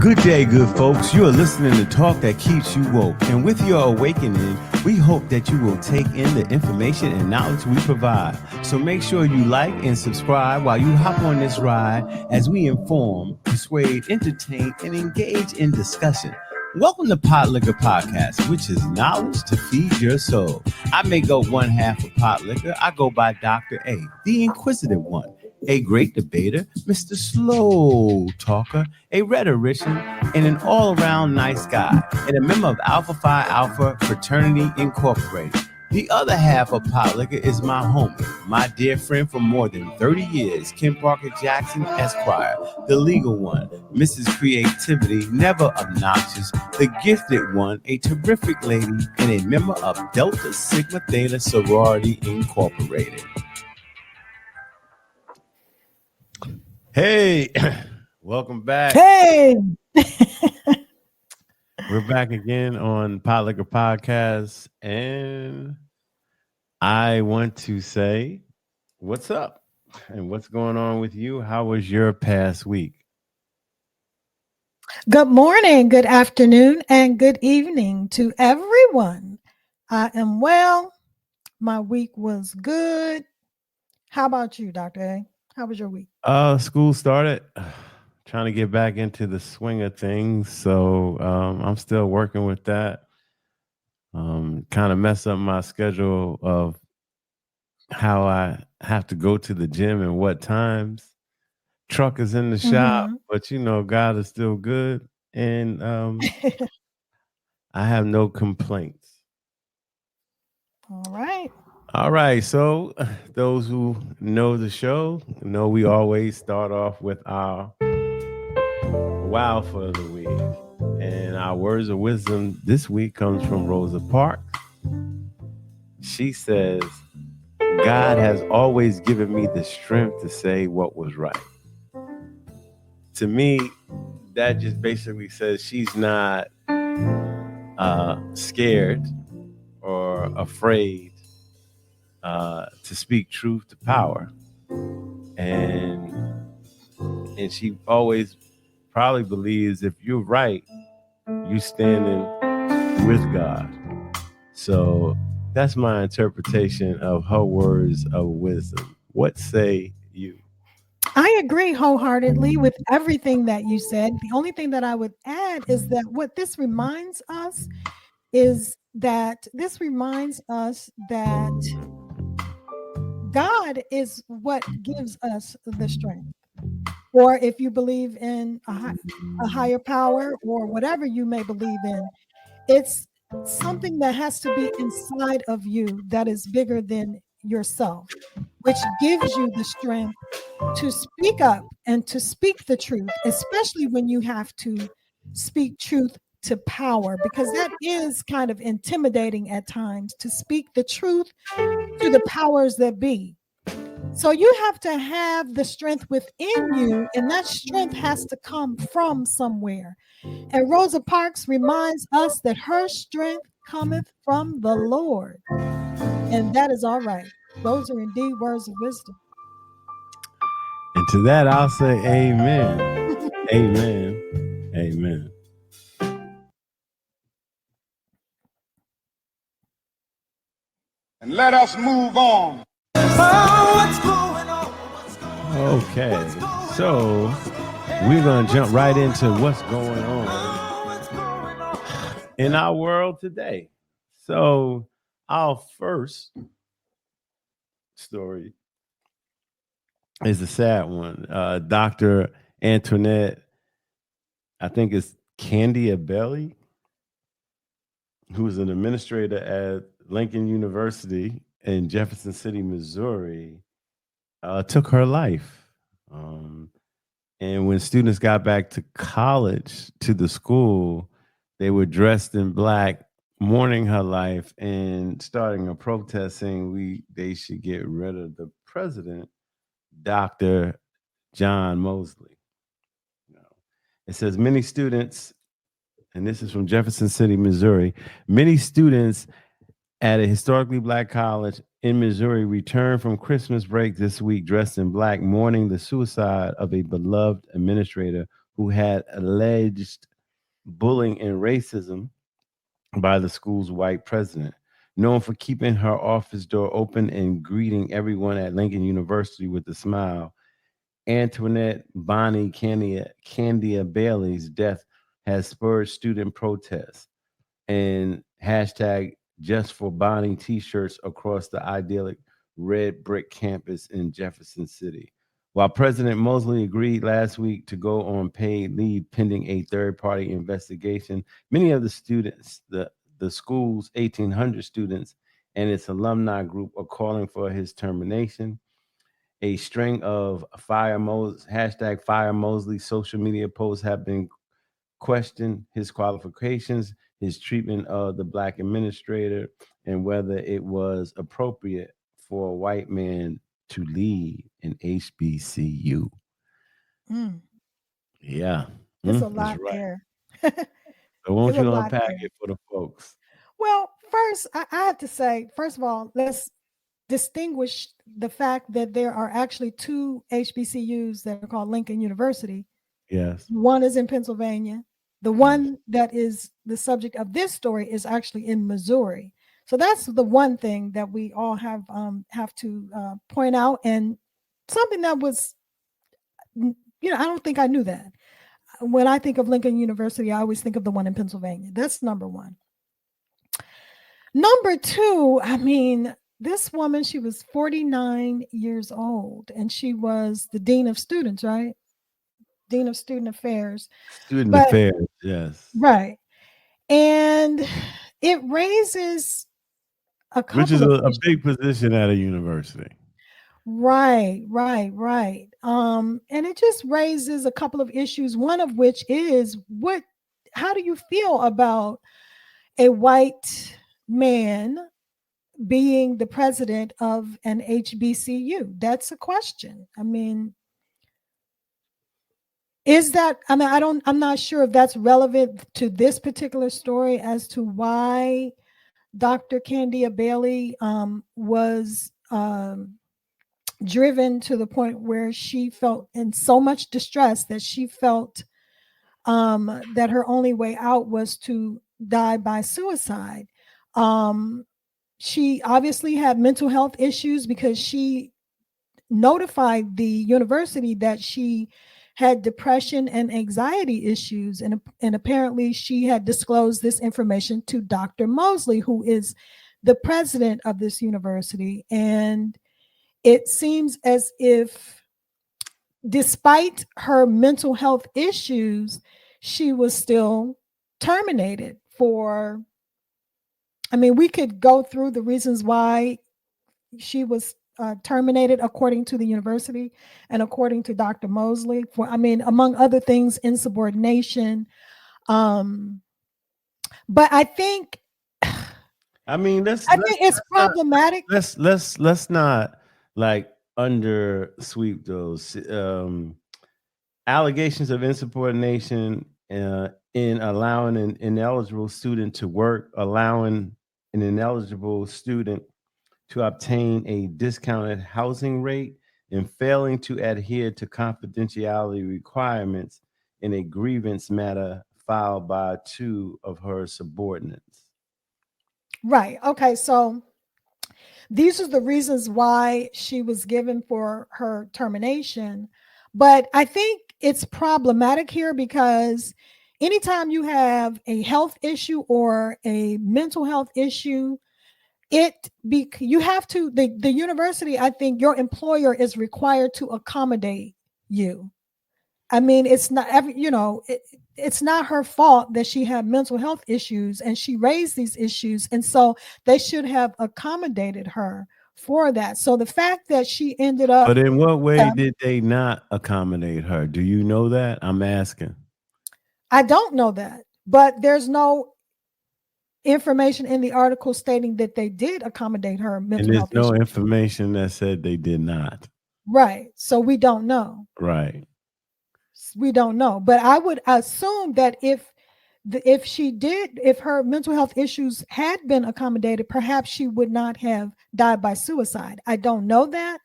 Good day, good folks. You are listening to Talk That Keeps You Woke. And with your awakening, we hope that you will take in the information and knowledge we provide. So make sure you like and subscribe while you hop on this ride as we inform, persuade, entertain, and engage in discussion. Welcome to Pot Liquor Podcast, which is knowledge to feed your soul. I make up one half of Pot Liquor. I go by Dr. A, the inquisitive one, a great debater, Mr. Slow Talker, a rhetorician, and an all-around nice guy, and a member of Alpha Phi Alpha Fraternity Incorporated. The other half of Pot Liquor is my homie, my dear friend for more than 30 years, Kim Parker Jackson Esquire, the legal one, Mrs. Creativity, never obnoxious, the gifted one, a terrific lady, and a member of Delta Sigma Theta Sorority Incorporated. Hey, welcome back. Hey. We're back again on Pot Liquor Podcast, and I want to say, what's up and what's going on with you? How was your past week? Good morning, good afternoon, and good evening to everyone. I am well. My week was good. How about you, Dr. A? How was your week? School started. Trying to get back into the swing of things. So I'm still working with that. Kind of mess up my schedule of how I have to go to the gym and what times. Truck is in the shop, but you know, God is still good. And I have no complaints. All right. So those who know the show know we always start off with our wow for the week. And our words of wisdom this week comes from Rosa Parks. She says, God has always given me the strength to say what was right. To me, that just basically says she's not scared or afraid to speak truth to power. And she always probably believes if you're right, you standing with God. So that's my interpretation of her words of wisdom. What say you? I agree wholeheartedly with everything that you said. The only thing that I would add is that what this reminds us is that God is what gives us the strength. Or if you believe in a higher power or whatever you may believe in, it's something that has to be inside of you that is bigger than yourself, which gives you the strength to speak up and to speak the truth, especially when you have to speak truth to power, because that is kind of intimidating at times to speak the truth to the powers that be. So you have to have the strength within you, and that strength has to come from somewhere. And Rosa Parks reminds us that her strength cometh from the Lord. And that is all right. Those are indeed words of wisdom. And to that, I'll say amen. Amen. Amen. And let us move on. Okay, so we're going to jump right into what's going on in our world today. So our first story is a sad one. Dr. Antoinette, I think it's Candia Belly, who's an administrator at Lincoln University in Jefferson City, Missouri, took her life. And when students got back to college, to the school, they were dressed in black, mourning her life and starting a protest saying they should get rid of the president, Dr. John Mosley. It says many students, and this is from Jefferson City, Missouri, many students at a historically black college in Missouri returned from Christmas break this week dressed in black, mourning the suicide of a beloved administrator who who had alleged bullying and racism by the school's white president. Known for keeping her office door open and greeting everyone at Lincoln University with a smile, Antoinette Bonnie Candia Bailey's death has spurred student protests and hashtag just for Bonnie t-shirts across the idyllic red brick campus in Jefferson City. While President Mosley agreed last week to go on paid leave pending a third-party investigation, many of the students, the school's 1,800 students and its alumni group are calling for his termination. A string of hashtag Fire Mosley social media posts have been questioned his qualifications, his treatment of the black administrator, and whether it was appropriate for a white man to lead an HBCU. Mm. Yeah, It's a that's lot right. there. So won't It's a you lot unpack there. it for the folks? Well, first, I have to say, first of all, let's distinguish the fact that there are actually two HBCUs that are called Lincoln University. Yes. One is in Pennsylvania. The one that is the subject of this story is actually in Missouri. So that's the one thing that we all have to point out, and something that was, I don't think I knew that. When I think of Lincoln University, I always think of the one in Pennsylvania. That's number one. Number two, I mean, this woman, she was 49 years old, and she was the dean of students, right? Dean of student affairs. Student But affairs, yes. right. And it raises a Which is couple of a issues. big position at a university. Right. And it just raises a couple of issues, one of which is how do you feel about a white man being the president of an HBCU? That's a question. I mean, I'm not sure if that's relevant to this particular story as to why Dr. Candia Bailey was driven to the point where she felt in so much distress that she felt that her only way out was to die by suicide. She obviously had mental health issues because she notified the university that she had depression and anxiety issues, and apparently she had disclosed this information to Dr. Mosley, who is the president of this university. And it seems as if, despite her mental health issues, she was still terminated for, I mean, we could go through the reasons why she was terminated according to the university and according to Dr. Mosley for, I mean, among other things, insubordination. But I think it's problematic. Let's not like undersweep those allegations of insubordination in allowing an ineligible student to work, allowing an ineligible student to obtain a discounted housing rate, and failing to adhere to confidentiality requirements in a grievance matter filed by two of her subordinates. Right. Okay. So these are the reasons why she was given for her termination. But I think it's problematic here because anytime you have a health issue or a mental health issue, you have to, the university, I think your employer is required to accommodate you. I mean, it's not it's not her fault that she had mental health issues and she raised these issues. And so they should have accommodated her for that. So the fact that she ended up. But in what way did they not accommodate her? Do you know that? I'm asking. I don't know that, but there's no information in the article stating that they did accommodate her mental health issues. And there's no information that said they did not. Right. So we don't know. Right. We don't know. But I would assume that if her mental health issues had been accommodated, perhaps she would not have died by suicide. I don't know that,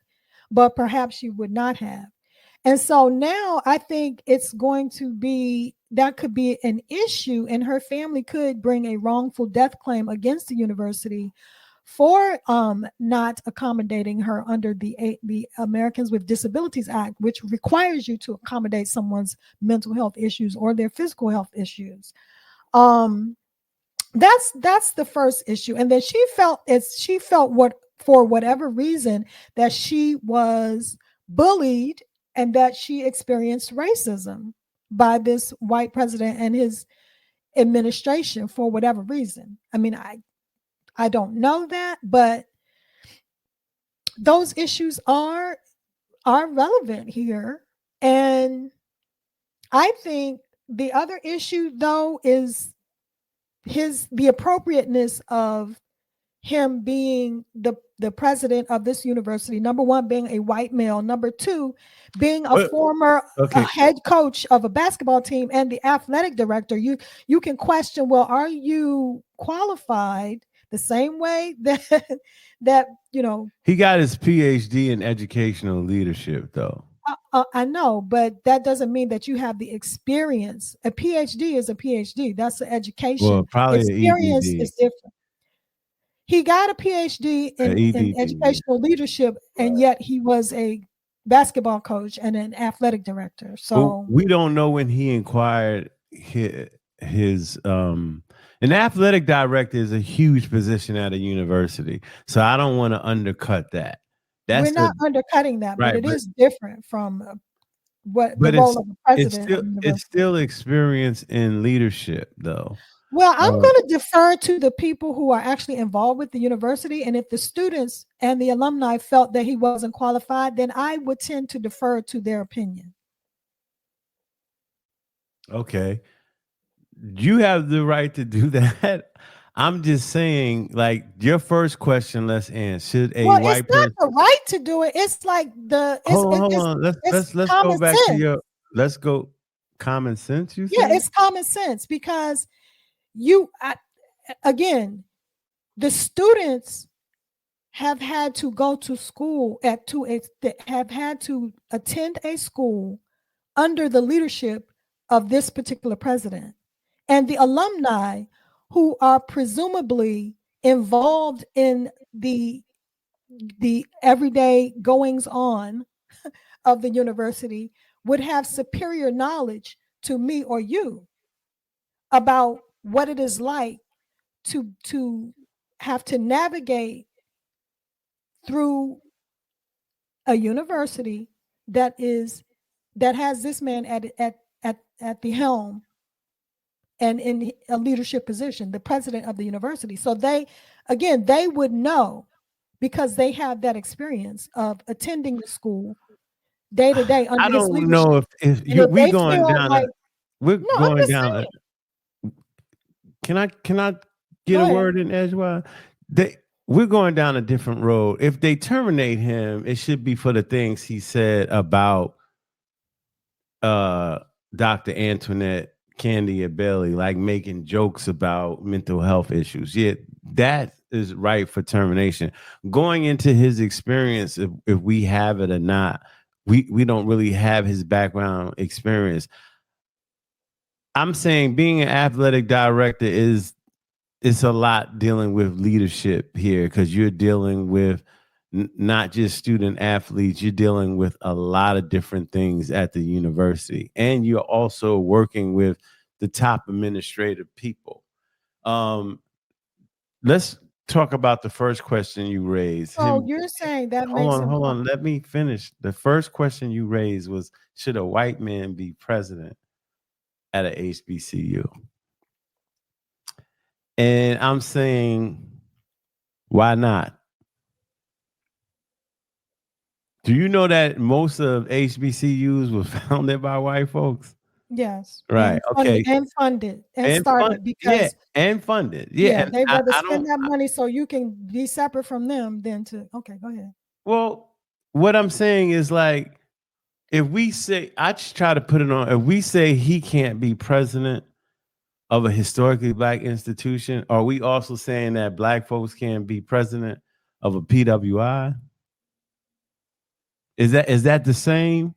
but perhaps she would not have. And so now I think it's going to be, that could be an issue, and her family could bring a wrongful death claim against the university for not accommodating her under the Americans with Disabilities Act, which requires you to accommodate someone's mental health issues or their physical health issues. That's the first issue. And then she felt what, for whatever reason, that she was bullied and that she experienced racism by this white president and his administration for whatever reason. I mean, I don't know that, but those issues are relevant here. And I think the other issue, though, is the appropriateness of him being the president of this university. Number one, being a white male. Number two, being a former head coach of a basketball team and the athletic director. You can question, well, are you qualified the same way that he got his PhD in educational leadership, though. I know, but that doesn't mean that you have the experience. A PhD is a PhD. That's the education. Well, probably experience is different. He got a PhD in educational leadership, and yet he was a basketball coach and an athletic director. So we don't know when he inquired his an athletic director is a huge position at a university. So I don't want to undercut that. We're not undercutting that, right, but it is different from what the role of the president. It's still experience in leadership, though. Well, I'm going to defer to the people who are actually involved with the university. And if the students and the alumni felt that he wasn't qualified, then I would tend to defer to their opinion. Okay. You have the right to do that. I'm just saying, like, your first question, let's answer. Should a white person... It's not the right to do it. It's like hold on. Let's go back to let's go common sense. You yeah, it's common sense because again, the students have had to go to school have had to attend a school under the leadership of this particular president, and the alumni who are presumably involved in the everyday goings on of the university would have superior knowledge to me or you about what it is like to have to navigate through a university that has this man at the helm and in a leadership position, the president of the university. So they would know because they have that experience of attending the school day to day. I don't know if we're going down. We're going down. Can I get a word in edgewise? We're going down a different road. If they terminate him, it should be for the things he said about Dr. Antoinette Candia Bailey, like making jokes about mental health issues. Yeah, that is right for termination. Going into his experience, if we have it or not, we don't really have his background experience. I'm saying being an athletic director it's a lot dealing with leadership here because you're dealing with not just student athletes, you're dealing with a lot of different things at the university. And you're also working with the top administrative people. Let's talk about the first question you raised. Oh, you're saying that hold on. Let me finish. The first question you raised was, should a white man be president at a HBCU? And I'm saying, why not? Do you know that most of HBCUs were founded by white folks? Yes. Right. And funded and started because and funded. Yeah. They rather spend that money so you can be separate from them than to. Okay, go ahead. Well, what I'm saying is, like, if we say, I just try to put it on, if we say he can't be president of a historically black institution, are we also saying that black folks can't be president of a PWI? Is that the same?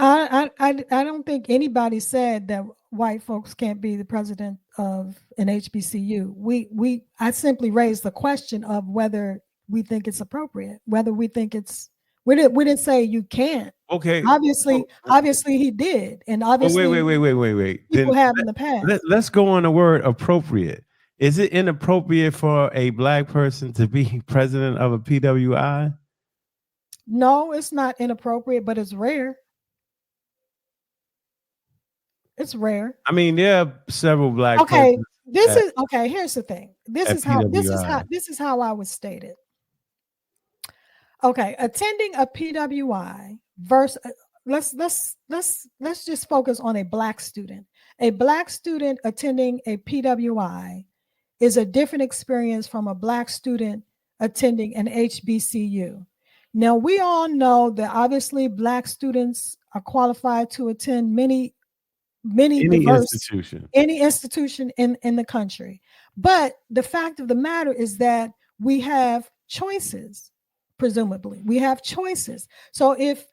I don't think anybody said that white folks can't be the president of an HBCU. I simply raised the question of whether we think it's appropriate, whether we think it's. We didn't say you can't. Okay. Obviously he did, and obviously Wait. people Then have in the past. let's go on the word appropriate. Is it inappropriate for a black person to be president of a PWI? No, it's not inappropriate, but it's rare. It's rare. I mean, there are several black Okay, persons here's the thing. at PWI. This is how I would state it. Okay, attending a PWI versus let's just focus on a black student. A black student attending a PWI is a different experience from a black student attending an HBCU. Now, we all know that obviously black students are qualified to attend many institution. any institution in the country. But the fact of the matter is that we have choices, presumably. We have choices. So if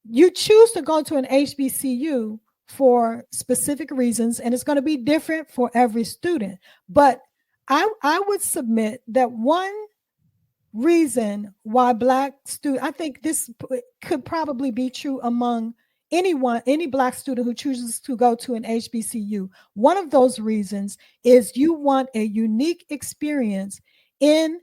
you choose to go to an HBCU for specific reasons, and it's going to be different for every student, but I would submit that one reason why black students, I think this could probably be true among any black student who chooses to go to an HBCU. One of those reasons is you want a unique experience in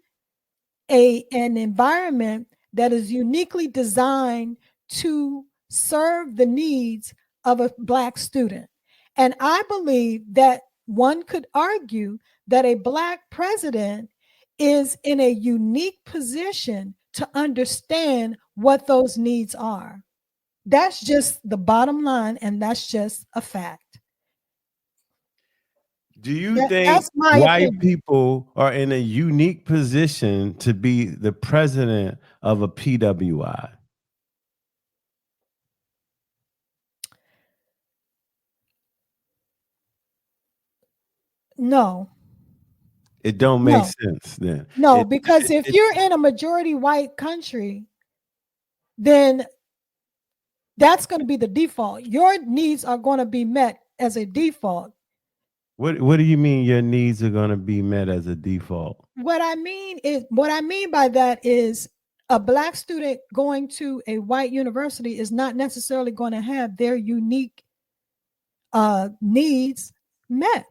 an environment that is uniquely designed to serve the needs of a black student. And I believe that one could argue that a black president is in a unique position to understand what those needs are. That's just the bottom line, and that's just a fact. Do you think white people are in a unique position to be the president of a PWI? No. It don't make sense then. No, because if you're in a majority white country, then that's going to be the default. Your needs are going to be met as a default. What do you mean your needs are going to be met as a default? What I mean by that is a black student going to a white university is not necessarily going to have their unique needs met,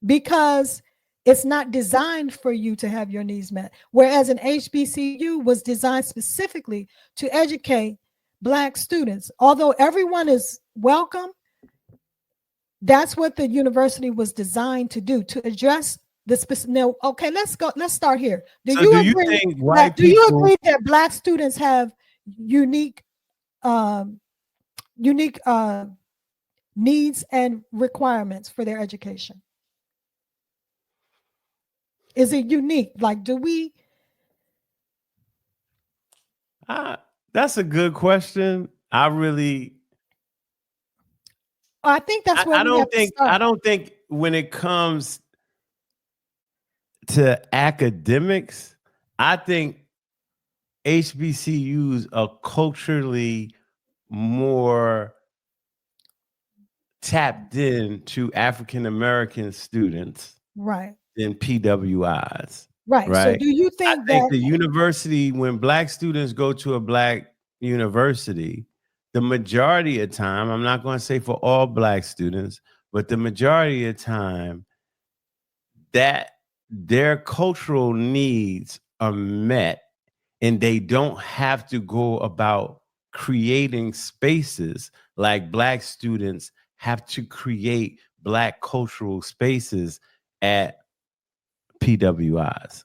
because it's not designed for you to have your needs met. Whereas an HBCU was designed specifically to educate black students. Although everyone is welcome, that's what the university was designed to do, to address the specific. Now, okay, let's start here. Do you agree that black students have unique needs and requirements for their education? Is it unique? Like, do we? That's a good question. I think that's where I don't think when it comes to academics, I think HBCUs are culturally more tapped in to African American students, right, than PWIs. Right. So do you think I think the university, when black students go to a black university, the majority of time, I'm not going to say for all black students, but the majority of time, that their cultural needs are met and they don't have to go about creating spaces like black students have to create black cultural spaces at PWIs.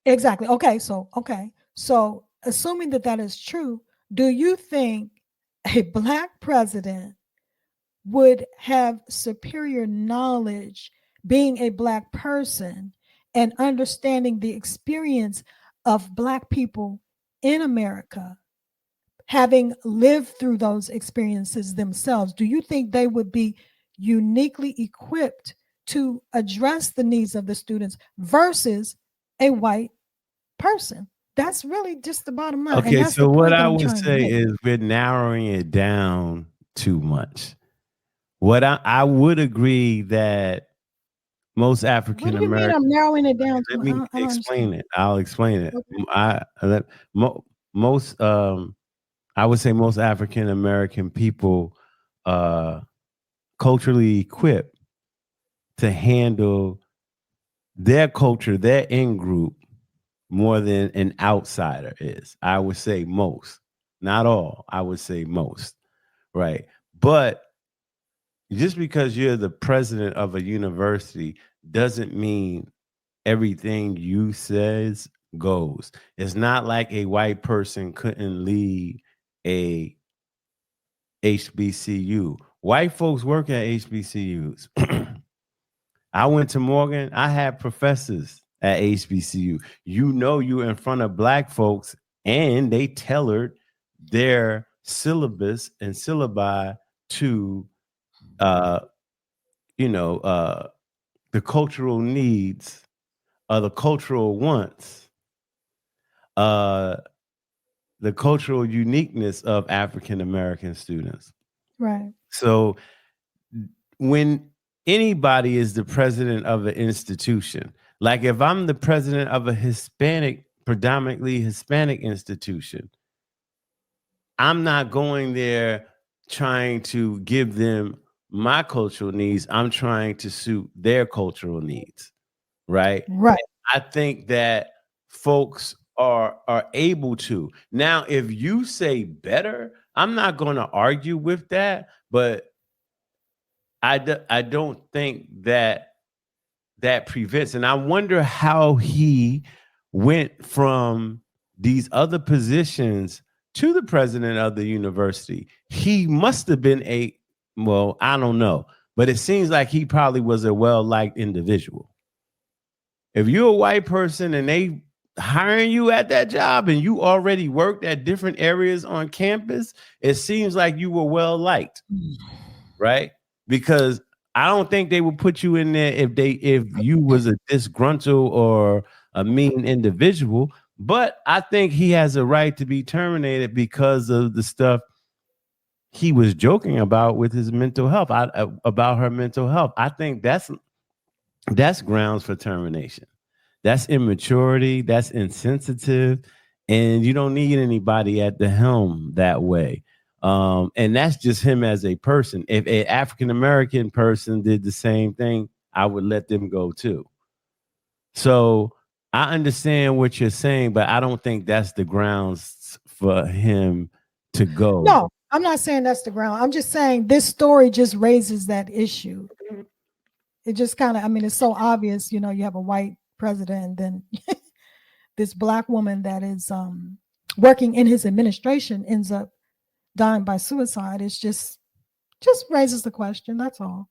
Exactly. Okay. So assuming that is true, do you think a black president would have superior knowledge, being a black person and understanding the experience of black people in America, having lived through those experiences themselves? Do you think they would be uniquely equipped to address the needs of the students versus a white person? That's really just the bottom line. And Okay, that's the so what point that I I'm would trying to say make. is we're narrowing it down too much. What I would agree that most What African do you mean American, I'm narrowing it down to? let me I don't explain understand. it. I'll explain it. Okay. Most I would say most African American people culturally equipped to handle their culture, their in group more than an outsider is. I would say most, not all. I would say most, right? But just because you're the president of a university doesn't mean everything you says goes. It's not like a white person couldn't lead a HBCU. White folks work at HBCUs. I went to Morgan. I had professors at HBCU. You know, you in front of black folks, and they tailored their syllabus and syllabi to, uh, the cultural needs or the cultural wants, uh, the cultural uniqueness of African American students. Right. So when anybody is the president of an institution, like if I'm the president of a predominantly Hispanic institution, I'm not going there trying to give them my cultural needs. I'm trying to suit their cultural needs, right? Right. I think that folks are able to. Now, if you say better, I'm not going to argue with that, but I don't think that prevents. And I wonder how he went from these other positions to the president of the university. He must have been well, I don't know, but it seems like he probably was a well-liked individual. If you're a white person and they hiring you at that job and you already worked at different areas on campus, it seems like you were well-liked, right? Because I don't think they would put you in there if you was a disgruntled or a mean individual. But I think he has a right to be terminated because of the stuff he was joking about with his mental health, about her mental health. I think that's grounds for termination. That's immaturity. That's insensitive, and you don't need anybody at the helm that way. And that's just him as a person. If an African American person did the same thing, I would let them go too. So I understand what you're saying, but I don't think that's the grounds for him to go. No, I'm not saying that's the ground. I'm just saying this story just raises that issue. It just kind of, I mean, it's so obvious, you have a white president and then this black woman that is working in his administration ends up dying by suicide. It's just raises the question. That's all.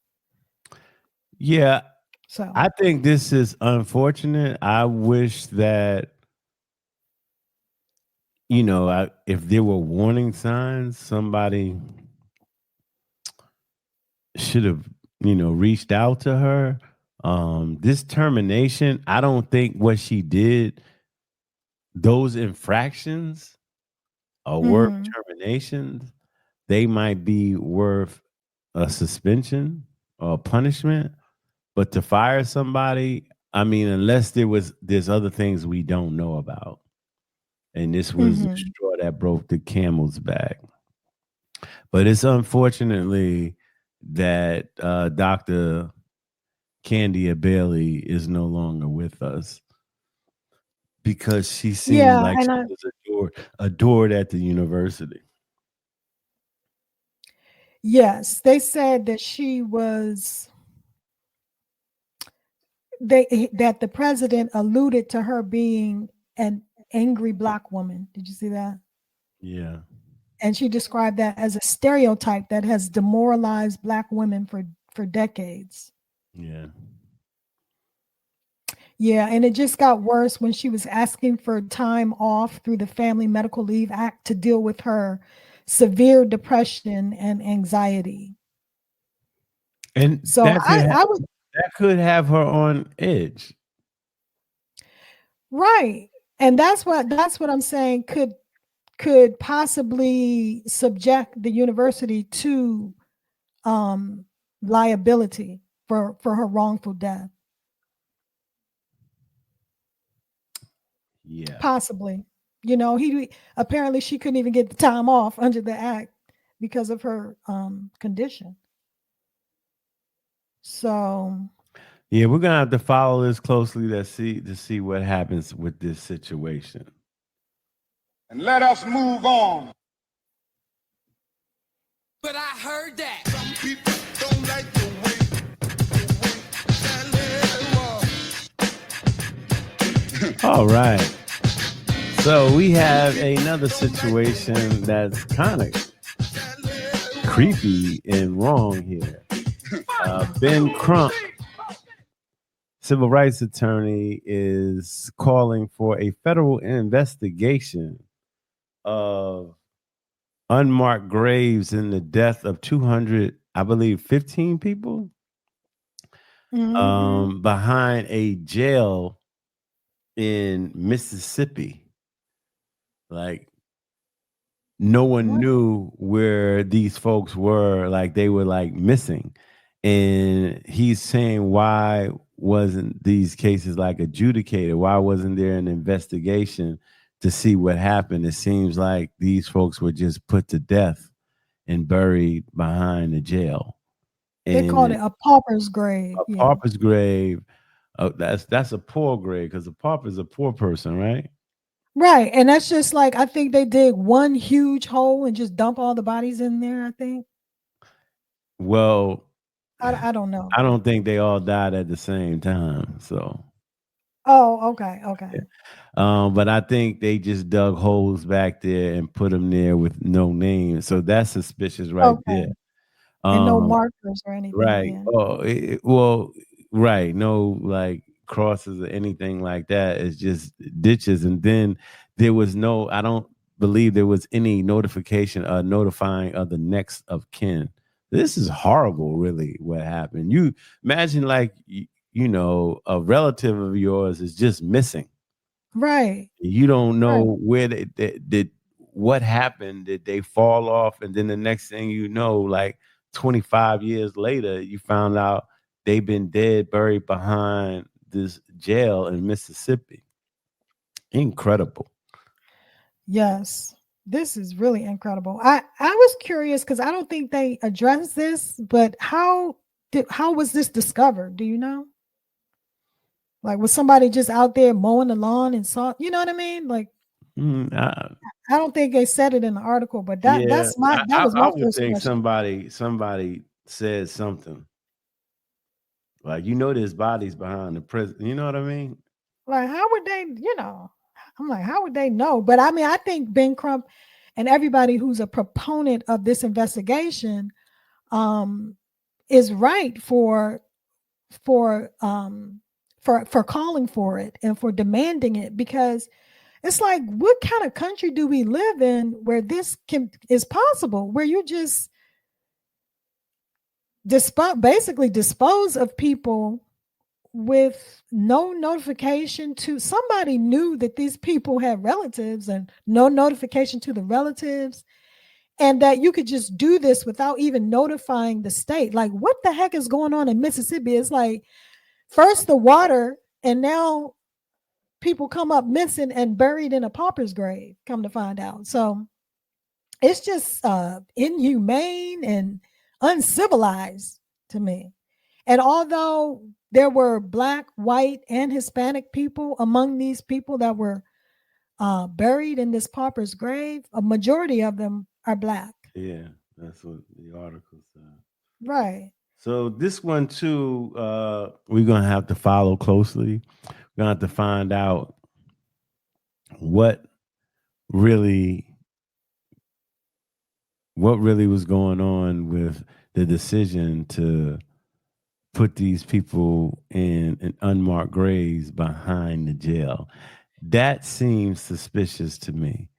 Yeah. So I think this is unfortunate. I wish that, if there were warning signs, somebody should have, reached out to her. This termination, I don't think what she did, those infractions are worth terminations. They might be worth a suspension or a punishment, but to fire somebody, I mean, unless there's other things we don't know about. And this was the straw that broke the camel's back. But it's unfortunately that Dr. Candia Bailey is no longer with us because she seemed like she was adored at the university. Yes, they said that she was that the president alluded to her being an angry black woman. Did you see that? Yeah. And she described that as a stereotype that has demoralized black women for decades. Yeah. Yeah, and it just got worse when she was asking for time off through the Family Medical Leave Act to deal with her severe depression and anxiety. And so I would that could have her on edge. right. And that's what I'm saying could possibly subject the university to liability for her wrongful death. Yeah. Possibly. He apparently she couldn't even get the time off under the act because of her condition. So Yeah, we're gonna have to follow this closely to see what happens with this situation. And let us move on. But I heard that some people don't like the way that All right. So we have another situation that's kind of creepy and wrong here. Ben Crump, civil rights attorney, is calling for a federal investigation of unmarked graves in the death of 200, I believe, 15 people behind a jail in Mississippi. Like, no one knew where these folks were. Like, they were like missing. And he's saying, why wasn't these cases like adjudicated? Why wasn't there an investigation to see what happened? It seems like these folks were just put to death and buried behind the jail. They called it a pauper's grave. A pauper's grave. That's a poor grave, because a pauper is a poor person, right? Right. And that's just like, I think they dig one huge hole and just dump all the bodies in there, I think. Well, I don't know. I don't think they all died at the same time. So. Oh, okay. But I think they just dug holes back there and put them there with no name. So that's suspicious right there. And no markers or anything. Right. Yeah. Well, right. No like crosses or anything like that. It's just ditches. And then there was I don't believe there was any notification notifying of the next of kin. This is horrible, really, what happened. You imagine like, a relative of yours is just missing. Right. You don't know where they did, what happened. Did they fall off? And then the next thing you know, like 25 years later, you found out they've been dead, buried behind this jail in Mississippi. Incredible. Yes. This is really incredible. I was curious because I don't think they addressed this, but how was this discovered? Do you know? Like, was somebody just out there mowing the lawn and saw, you know what I mean? Like, I don't think they said it in the article, but that was my first think question. somebody said something. Like, there's bodies behind the prison. You know what I mean? Like, how would they, I'm like, how would they know? But I mean, I think Ben Crump and everybody who's a proponent of this investigation is right for calling for it and for demanding it, because it's like, what kind of country do we live in where this is possible, where you just basically dispose of people with no notification to somebody knew that these people had relatives and no notification to the relatives, and that you could just do this without even notifying the state. Like, what the heck is going on in Mississippi? It's like, first the water, and now people come up missing and buried in a pauper's grave, come to find out. So it's just inhumane and uncivilized to me. And although there were Black, white, and Hispanic people among these people that were buried in this pauper's grave, a majority of them are Black. Yeah, that's what the article said. Right. So this one too, we're gonna have to follow closely. We're gonna have to find out what really was going on with the decision to put these people in unmarked graves behind the jail. That seems suspicious to me.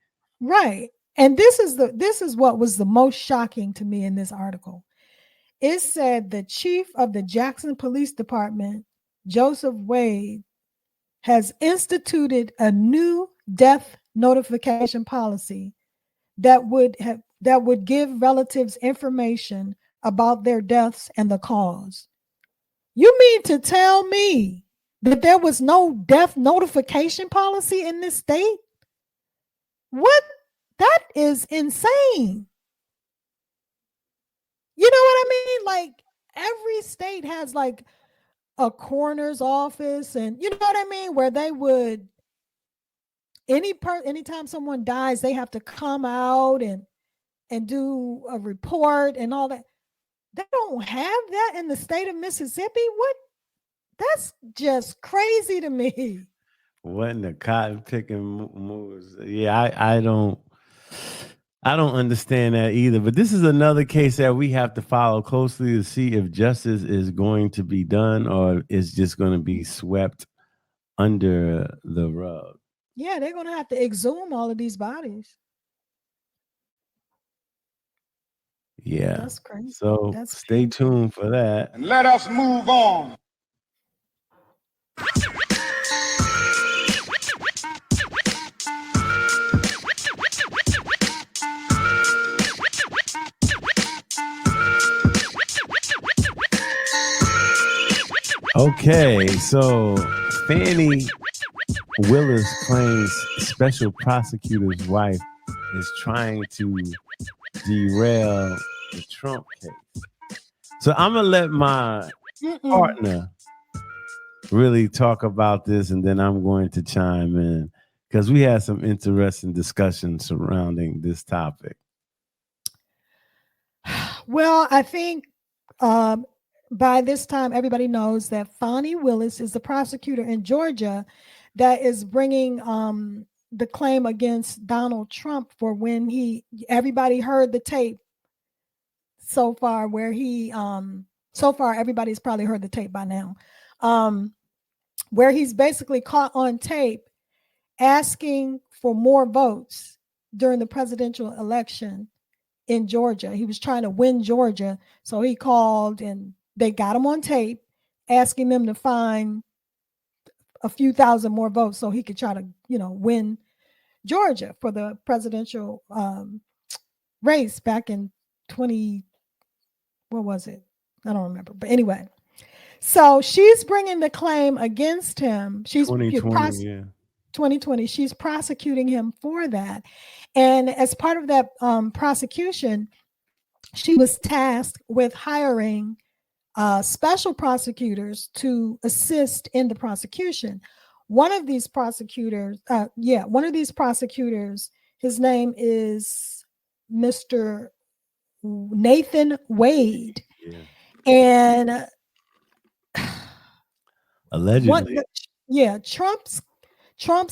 Right. And this is what was the most shocking to me in this article. It said the chief of the Jackson Police Department, Joseph Wade, has instituted a new death notification policy that would give relatives information about their deaths and the cause. You mean to tell me that there was no death notification policy in this state? What? That is insane. You know what I mean? Like every state has like a coroner's office, and you know what I mean, where they would anytime someone dies, they have to come out and do a report and all that. They don't have that in the state of Mississippi. What? That's just crazy to me. What in the cotton picking moves? Yeah, I don't understand that either. But this is another case that we have to follow closely to see if justice is going to be done or is just going to be swept under the rug. Yeah, they're going to have to exhume all of these bodies. Yeah. That's crazy. So That's stay tuned for that. And let us move on. Okay, so Fani Willis claims special prosecutor's wife is trying to derail the Trump case. So I'm gonna let my partner really talk about this, and then I'm going to chime in because we had some interesting discussion surrounding this topic. Well, I think by this time, everybody knows that Fani Willis is the prosecutor in Georgia that is bringing the claim against Donald Trump for when everybody heard the tape so far where so far everybody's probably heard the tape by now, where he's basically caught on tape asking for more votes during the presidential election in Georgia. He was trying to win Georgia, so he called and they got him on tape asking them to find a few thousand more votes so he could try to, win Georgia for the presidential race back in what was it? I don't remember. But anyway, so she's bringing the claim against him. She's 2020. She's prosecuting him for that. And as part of that prosecution, she was tasked with hiring special prosecutors to assist in the prosecution. One of these prosecutors, his name is Mr. Nathan Wade. Yeah. And allegedly, Trump's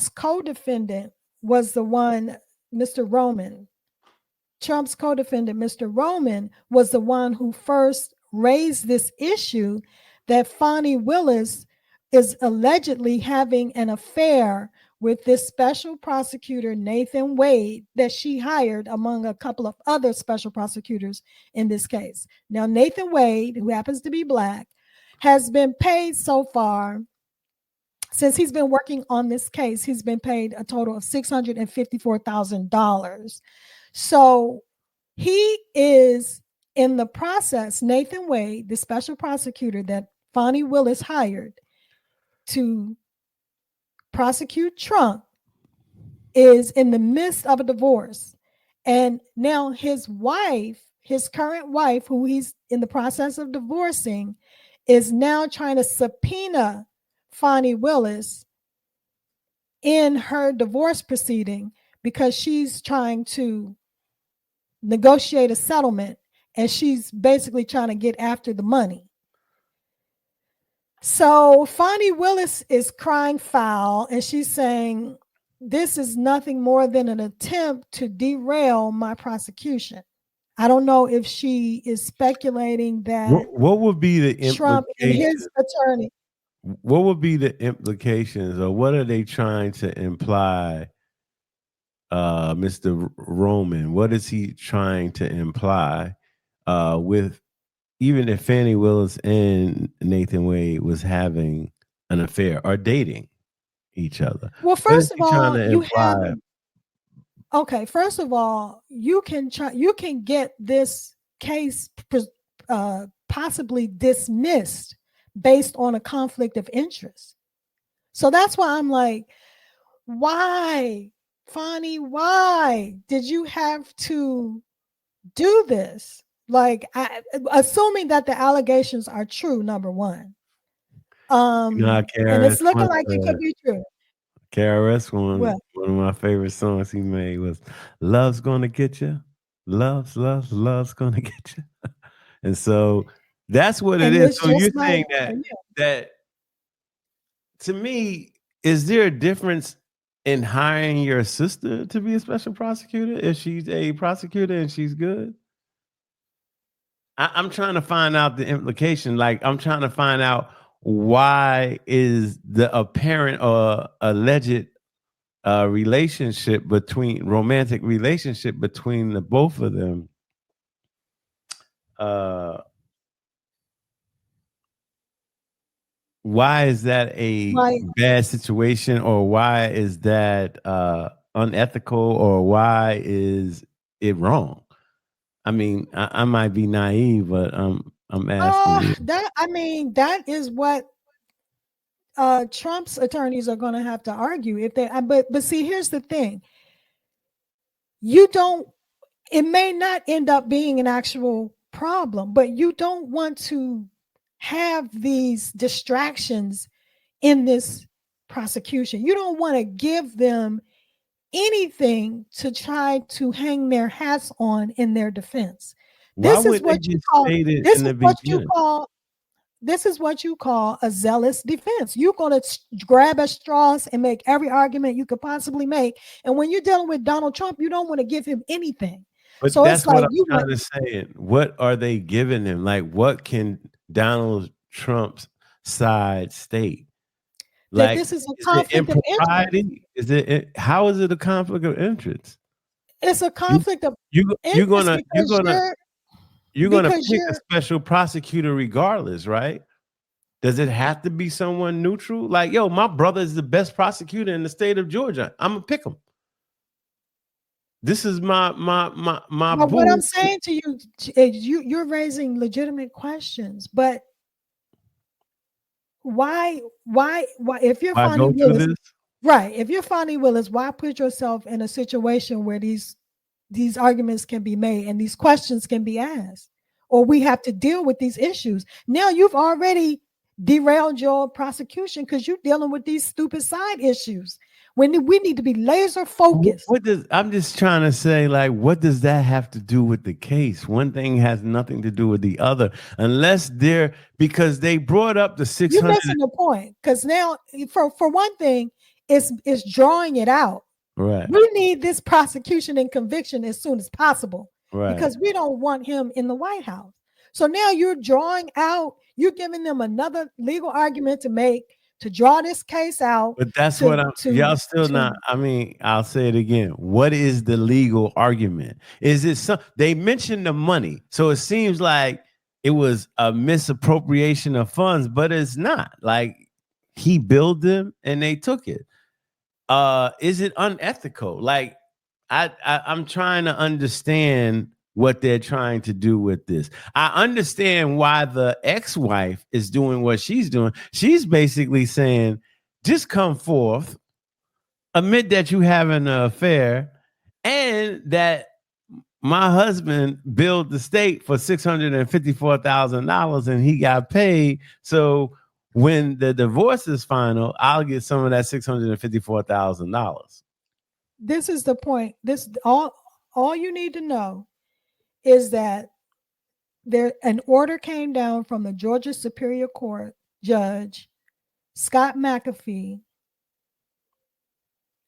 co-defendant was the one, Mr. Roman. Trump's co-defendant, Mr. Roman, was the one who first raised this issue that Fani Willis is allegedly having an affair with this special prosecutor, Nathan Wade, that she hired among a couple of other special prosecutors in this case. Now, Nathan Wade, who happens to be Black, has been paid so far, since he's been working on this case, he's been paid a total of $654,000. So he is in the process, Nathan Wade, the special prosecutor that Fani Willis hired to prosecute Trump, is in the midst of a divorce. And now his current wife, who he's in the process of divorcing, is now trying to subpoena Fani Willis in her divorce proceeding because she's trying to negotiate a settlement and she's basically trying to get after the money. So Fani Willis is crying foul and she's saying, this is nothing more than an attempt to derail my prosecution. I don't know if she is speculating that what would be the Trump and his attorney. What would be the implications, or what are they trying to imply, Mr. Roman? What is he trying to imply with, even if Fani Willis and Nathan Wade was having an affair or dating? each other. Well, What is first of he trying all, to you have imply? okay. First of all, you can get this case possibly dismissed based on a conflict of interest. So that's why I'm like, why, Fani? Why did you have to do this? Like, assuming that the allegations are true, number one. And KRS it's looking One like it could said, be true. KRS One, Well, one of my favorite songs he made was "Love's Gonna Get You." Love's gonna get you. And so that's what it and is. it's So you're just like, saying that to me, is there a difference in hiring your sister to be a special prosecutor if she's a prosecutor and she's good? I'm trying to find out the implication. Like, I'm trying to find out why is the apparent or alleged romantic relationship between the both of them uh why is that a like, bad situation, or why is that unethical, or why is it wrong? I mean, I might be naive, but I'm asking you. that is what Trump's attorneys are going to have to argue if they. But see, here's the thing: you don't. It may not end up being an actual problem, but you don't want to have these distractions in this prosecution. You don't want to give them anything to try to hang their hats on in their defense. Why wouldn't they just state it This in is the what you beginning? call this is what you call a zealous defense. You're going to grab at straws and make every argument you could possibly make. And when you're dealing with Donald Trump, you don't want to give him anything. But So it's that's what like I'm you want trying to say. What are they giving him? Like, what can Donald Trump's side state? that Like, this is a is it conflict of interest. impropriety? How is it a conflict of interest? It's a You conflict of you're interest gonna you're gonna because pick a you're special prosecutor regardless, right? Does it have to be someone neutral? Like, yo, my brother is the best prosecutor in the state of Georgia. I'm gonna pick him. This is my but what I'm boo. saying to you is you're raising legitimate questions, but why if you're I Fani go through Willis, this. right? If you're Fani Willis, why put yourself in a situation where these arguments can be made and these questions can be asked, or we have to deal with these issues? Now you've already derailed your prosecution because you're dealing with these stupid side issues when we need to be laser focused. What does I'm just trying to say, like, what does that have to do with the case? One thing has nothing to do with the other, unless because they brought up the You're 600. missing the point because now, for one thing, it's drawing it out. Right, We need this prosecution and conviction as soon as possible right. because we don't want him in the White House. So now you're drawing out, you're giving them another legal argument to make to draw this case out. But that's To what I'm. to Y'all still to not. I mean, I'll say it again. What is the legal argument? Is it some? They mentioned the money, so it seems like it was a misappropriation of funds, but it's not. Like, he billed them and they took it. Is it unethical? Like, I'm trying to understand what they're trying to do with this. I understand why the ex-wife is doing what she's doing. She's basically saying, just come forth, admit that you having an affair, and that my husband billed the state for $654,000 and he got paid. So when the divorce is final, I'll get some of that $654,000. this is the point. This all you need to know is that an order came down from the Georgia Superior Court Judge Scott McAfee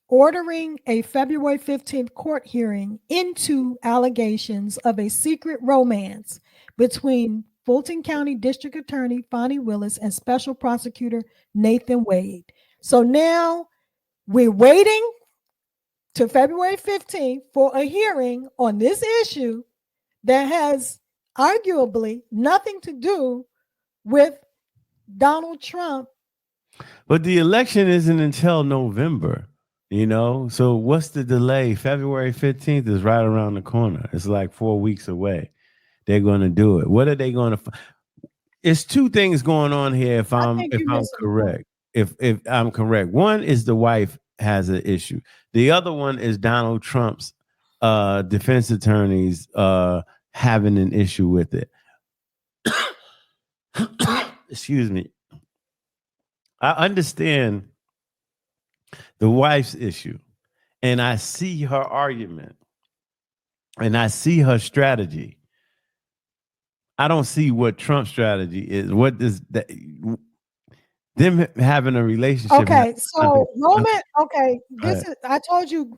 ordering a February 15th court hearing into allegations of a secret romance between Fulton County District Attorney Fani Willis and Special Prosecutor Nathan Wade. So now we're waiting to February 15th for a hearing on this issue that has arguably nothing to do with Donald Trump But the election isn't until November, So what's the delay? February 15th is right around the corner. It's like 4 weeks away. They're going to do it. What are they going to? It's two things going on here. If I I'm think if you're I'm missing the point. correct, if I'm correct, one is the wife has an issue. The other one is Donald Trump's defense attorneys having an issue with it. Excuse me. I understand the wife's issue, and I see her argument, and I see her strategy. I don't see what Trump's strategy is. What is that? Them having a relationship. Okay, so Roman. Okay, Right. I told you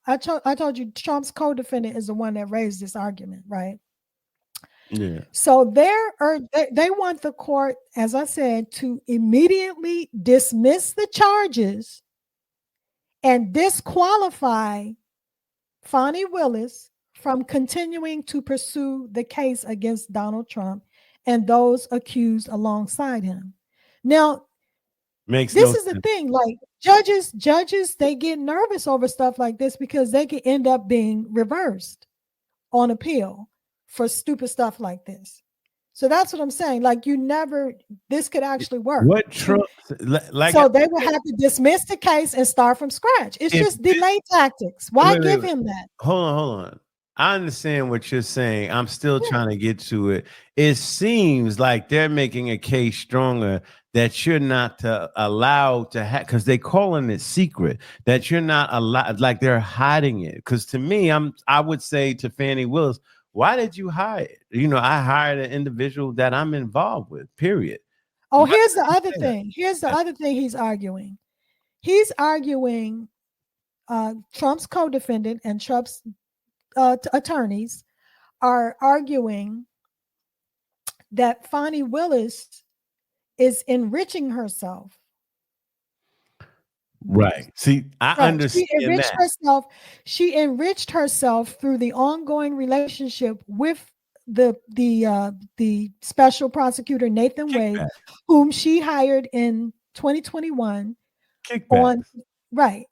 I told you Trump's co-defendant is the one that raised this argument, right? Yeah. So they want the court, as I said, to immediately dismiss the charges and disqualify Fani Willis from continuing to pursue the case against Donald Trump and those accused alongside him. Now, Makes this no is the sense. thing, like judges, they get nervous over stuff like this because they can end up being reversed on appeal for stupid stuff like this. So that's what I'm saying. Like this could actually work. What Trump like? So they would have to dismiss the case and start from scratch. It's just delay tactics. Why give him that? Hold on. I understand what you're saying. I'm still trying to get to it. It seems like they're making a case stronger that you're not allowed to have, because they're calling it secret, that you're not allowed, like they're hiding it. Because to me, I would say to Fani Willis, why did you hide it? I hired an individual that I'm involved with, period. Oh, here's the other thing. Here's the other thing he's arguing. He's arguing Trump's co-defendant and Trump's attorneys are arguing that Fani Willis is enriching herself. Right. See, I understand that. She enriched herself through the ongoing relationship with the special prosecutor Nathan Wade, whom she hired in 2021. Kickbacks. Right.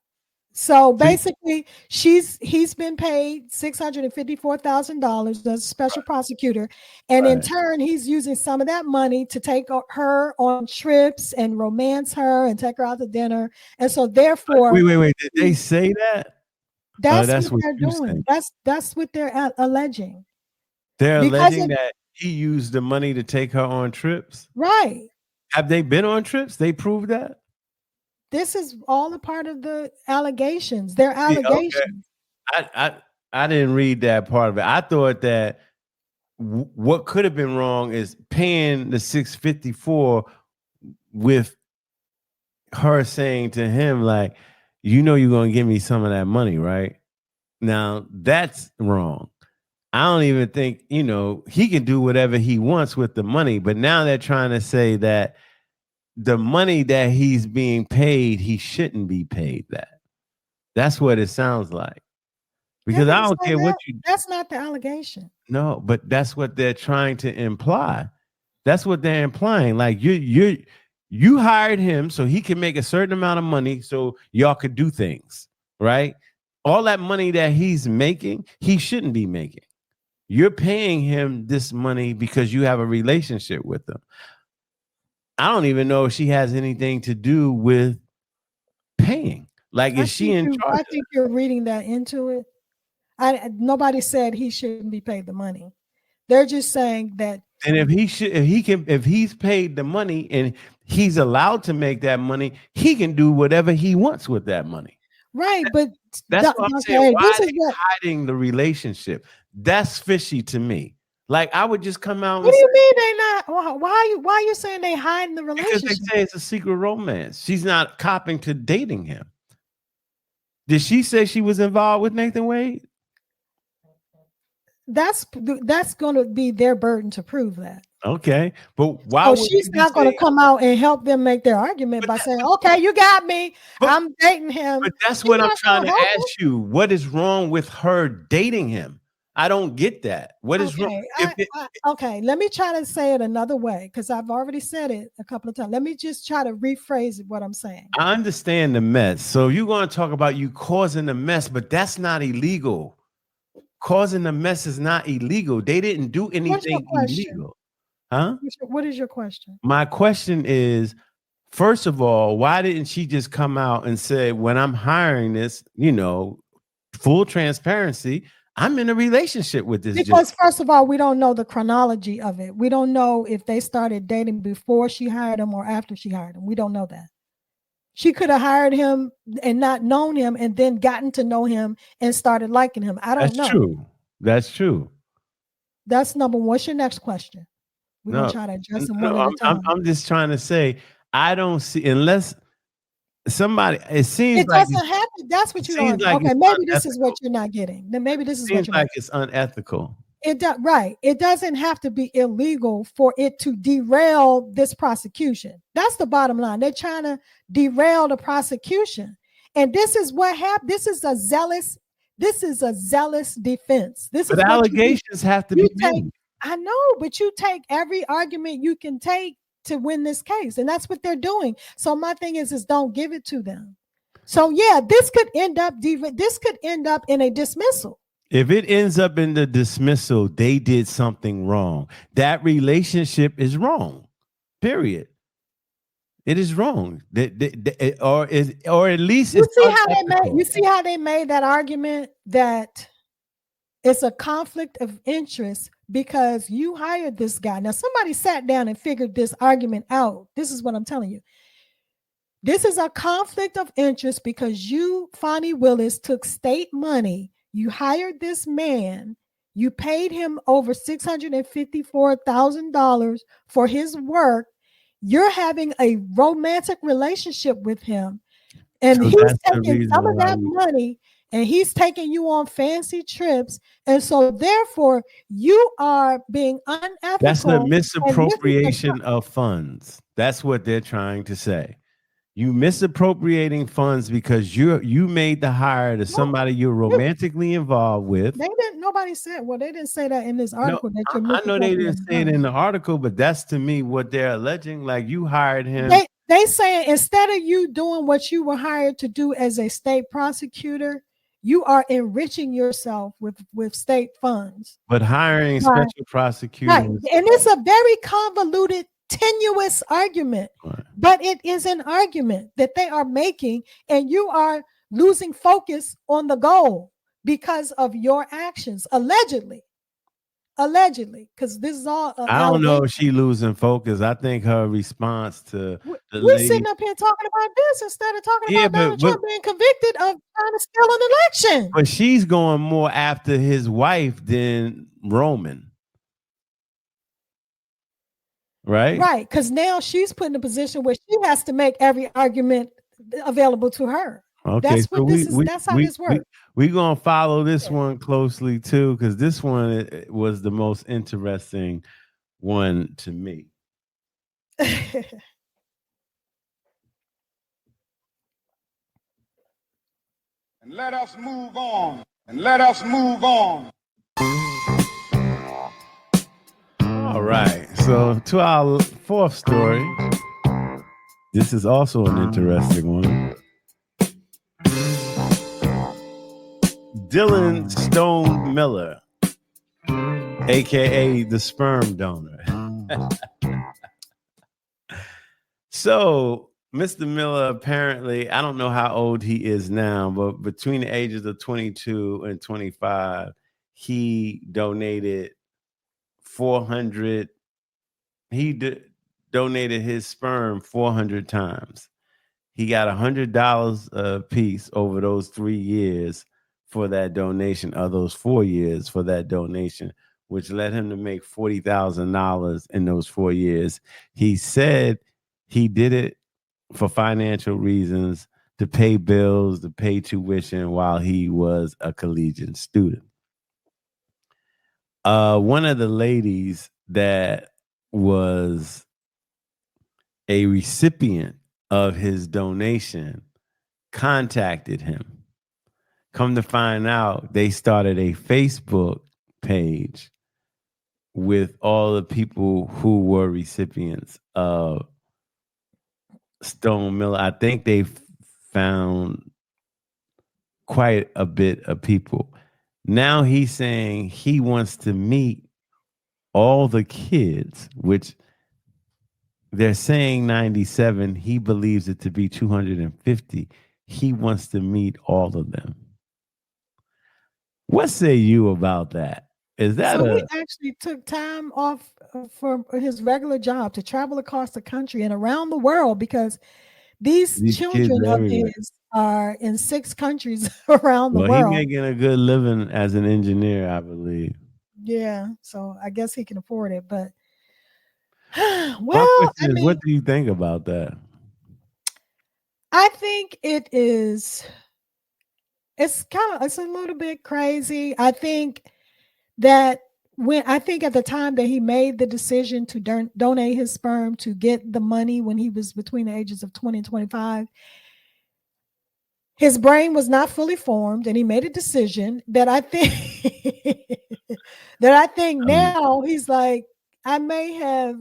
So basically, he's been paid $654,000 as a special prosecutor, and in turn, he's using some of that money to take her on trips and romance her and take her out to dinner. And so, therefore, wait. Did they say that? That's what they're doing. That's what they're alleging. They're alleging that he used the money to take her on trips. Right. Have they been on trips? They proved that. This is all a part of the allegations. They're allegations. Okay. I didn't read that part of it. I thought that what could have been wrong is paying the $654 with her saying to him, like, you're going to give me some of that money, right? Now, that's wrong. I don't even think, he can do whatever he wants with the money. But now they're trying to say that the money that he's being paid, he shouldn't be paid that. That's what it sounds like. Because I don't care what you do. That's not the allegation. No, but that's what they're trying to imply. That's what they're implying. Like you hired him so he can make a certain amount of money so y'all could do things, right? All that money that he's making, he shouldn't be making. You're paying him this money because you have a relationship with him. I don't even know if she has anything to do with paying. Like, is she in charge? I think you're reading that into it. Nobody said he shouldn't be paid the money. They're just saying that. And if he's paid the money and he's allowed to make that money, he can do whatever he wants with that money. Right, but that's what I'm saying. Why are they hiding the relationship? That's fishy to me. Like, I would just come out. What do you mean they not? Why are you saying they hiding the relationship? Because they say it's a secret romance. She's not copping to dating him. Did she say she was involved with Nathan Wade? That's going to be their burden to prove that. Okay, but why? So she's not going to come out and help them make their argument by saying, "Okay, you got me. I'm dating him." But that's what I'm trying to ask you. What is wrong with her dating him? I don't get that. What is wrong? Okay, okay, let me try to say it another way because I've already said it a couple of times. Let me just try to rephrase what I'm saying. I understand the mess. So you're going to talk about you causing the mess, but that's not illegal. Causing the mess is not illegal. They didn't do anything illegal. Huh? What is your question? My question is, first of all, why didn't she just come out and say, when I'm hiring this, full transparency, I'm in a relationship with this because first of all, we don't know the chronology of it. We don't know if they started dating before she hired him or after she hired him. We don't know that. She could have hired him and not known him and then gotten to know him and started liking him. I don't know. That's true. That's number one. What's your next question? We're going to try to address them one at a time. I'm just trying to say, I don't see, unless somebody, it seems it doesn't happen. That's what you don't. Like okay, maybe this is what you're not getting. Then maybe this is what you're like it's unethical. Right. It doesn't have to be illegal for it to derail this prosecution. That's the bottom line. They're trying to derail the prosecution. And this is what happened. This is a zealous defense. But allegations have to be made. I know, but you take every argument you can take to win this case, and that's what they're doing. So my thing is don't give it to them. So yeah, this could end up in a dismissal. If it ends up in the dismissal, they did something wrong. That relationship is wrong. Period. It is wrong. Or at least you see how they made that argument that it's a conflict of interest because you hired this guy. Now, somebody sat down and figured this argument out. This is what I'm telling you. This is a conflict of interest because you, Fani Willis, took state money. You hired this man. You paid him over $654,000 for his work. You're having a romantic relationship with him. And he's taking some of that money and he's taking you on fancy trips. And so therefore you are being unethical. That's the misappropriation of funds. That's what they're trying to say. You misappropriating funds because you made the hire to somebody you're romantically involved with. Nobody said, they didn't say that in this article. No, I know they didn't say it in the article, but that's to me what they're alleging. Like you hired him. They saying instead of you doing what you were hired to do as a state prosecutor, you are enriching yourself with state funds. But hiring special prosecutors. Right. And it's a very convoluted, tenuous argument, but it is an argument that they are making, and you are losing focus on the goal because of your actions, allegedly, because this is all. I don't know if she losing focus. I think her response to we're sitting up here talking about this instead of talking about Donald Trump being convicted of trying to steal an election. But she's going more after his wife than Roman. Right, because now she's put in a position where she has to make every argument available to her. Okay, that's how this works. We're gonna follow this one closely too, because this one was the most interesting one to me. And let us move on. All right, so to our fourth story. This is also an interesting one. Dylan Stone Miller, aka the sperm donor. So, Mr. Miller apparently, I don't know how old he is now, but between the ages of 22 and 25, he donated 400. He donated his sperm 400 times. He got $100 a piece over those 3 years for that donation, or those 4 years for that donation, which led him to make $40,000 in those 4 years. He said he did it for financial reasons, to pay bills, to pay tuition while he was a collegiate student. One of the ladies that was a recipient of his donation contacted him. Come to find out, they started a Facebook page with all the people who were recipients of Stone Miller. I think they found quite a bit of people. Now he's saying he wants to meet all the kids, which they're saying 97. He believes it to be 250. He wants to meet all of them. What say you about that? Is that So he actually took time off for his regular job to travel across the country and around the world, because these children of his are in 6 countries around the Well, world. he's making a good living as an engineer, I believe. Yeah, so I guess he can afford it. But My well, question is, what do you think about that? I think it's a little bit crazy. I think that at the time that he made the decision to donate his sperm to get the money when he was between the ages of 20 and 25, his brain was not fully formed, and he made a decision that I think now he's like, I may have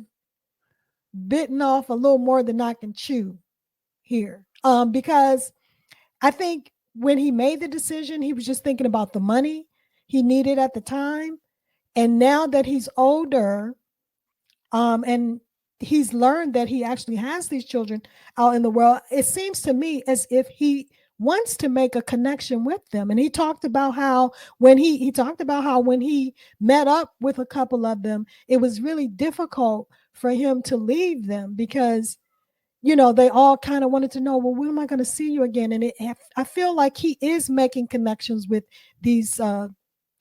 bitten off a little more than I can chew here. Because I think when he made the decision, he was just thinking about the money he needed at the time. And now that he's older, and he's learned that he actually has these children out in the world, it seems to me as if he wants to make a connection with them. And he talked about how when he met up with a couple of them, it was really difficult for him to leave them, because they all kind of wanted to know, well, when am I going to see you again? And I feel like he is making connections with these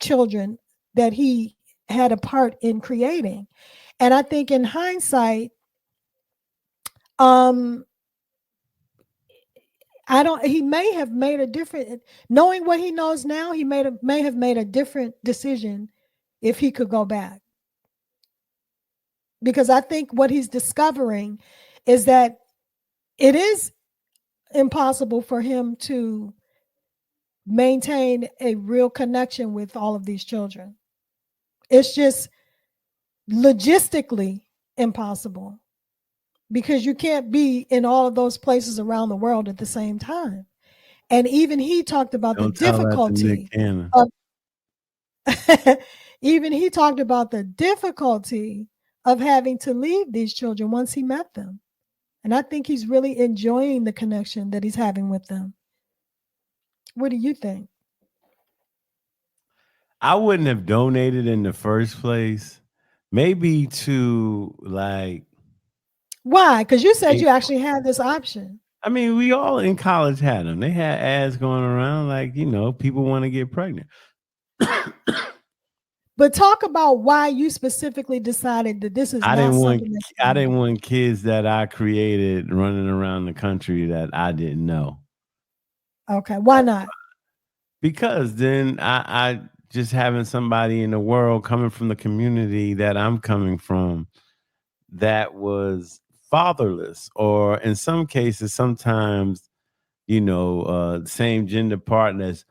children that he had a part in creating. And I think in hindsight, he may have made a different, knowing what he knows now, he may have made a different decision if he could go back. Because I think what he's discovering is that it is impossible for him to maintain a real connection with all of these children. It's just logistically impossible, because you can't be in all of those places around the world at the same time. And even he talked about the difficulty of even he talked about the difficulty of having to leave these children once he met them. And I think he's really enjoying the connection that he's having with them. What do you think? I wouldn't have donated in the first place. Maybe to like. Why? Because you said you actually had this option. I mean, we all in college had them. They had ads going around like, people want to get pregnant. But talk about why you specifically decided that this is I didn't want kids that I created running around the country that I didn't know. Okay, why not? Because then I just having somebody in the world coming from the community that I'm coming from that was fatherless, or in some cases, sometimes, same gender partners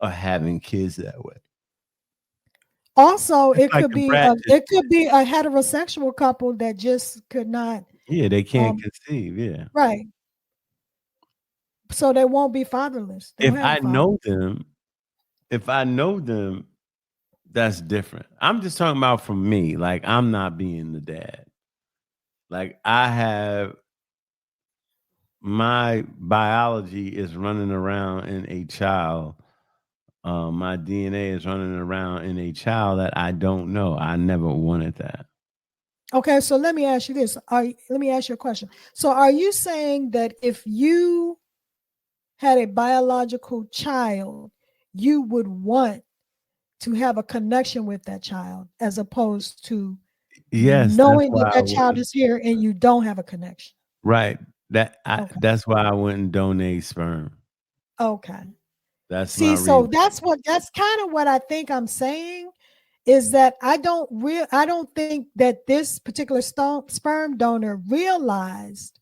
are having kids that way. Also, it could be a heterosexual couple that just could not. Yeah, they can't conceive. Yeah, right. So they won't be fatherless. If I know them, that's different. I'm just talking about from me. Like, I'm not being the dad. Like, I have my biology is running around in a child. My DNA is running around in a child that I don't know. I never wanted that. Okay, so let me ask you this. Let me ask you a question. So are you saying that if you had a biological child, you would want to have a connection with that child, as opposed to knowing that child is here and you don't have a connection? Right. That's why I wouldn't donate sperm. Okay. That's so that's kind of what I think I'm saying, is that I don't think that this particular sperm donor realized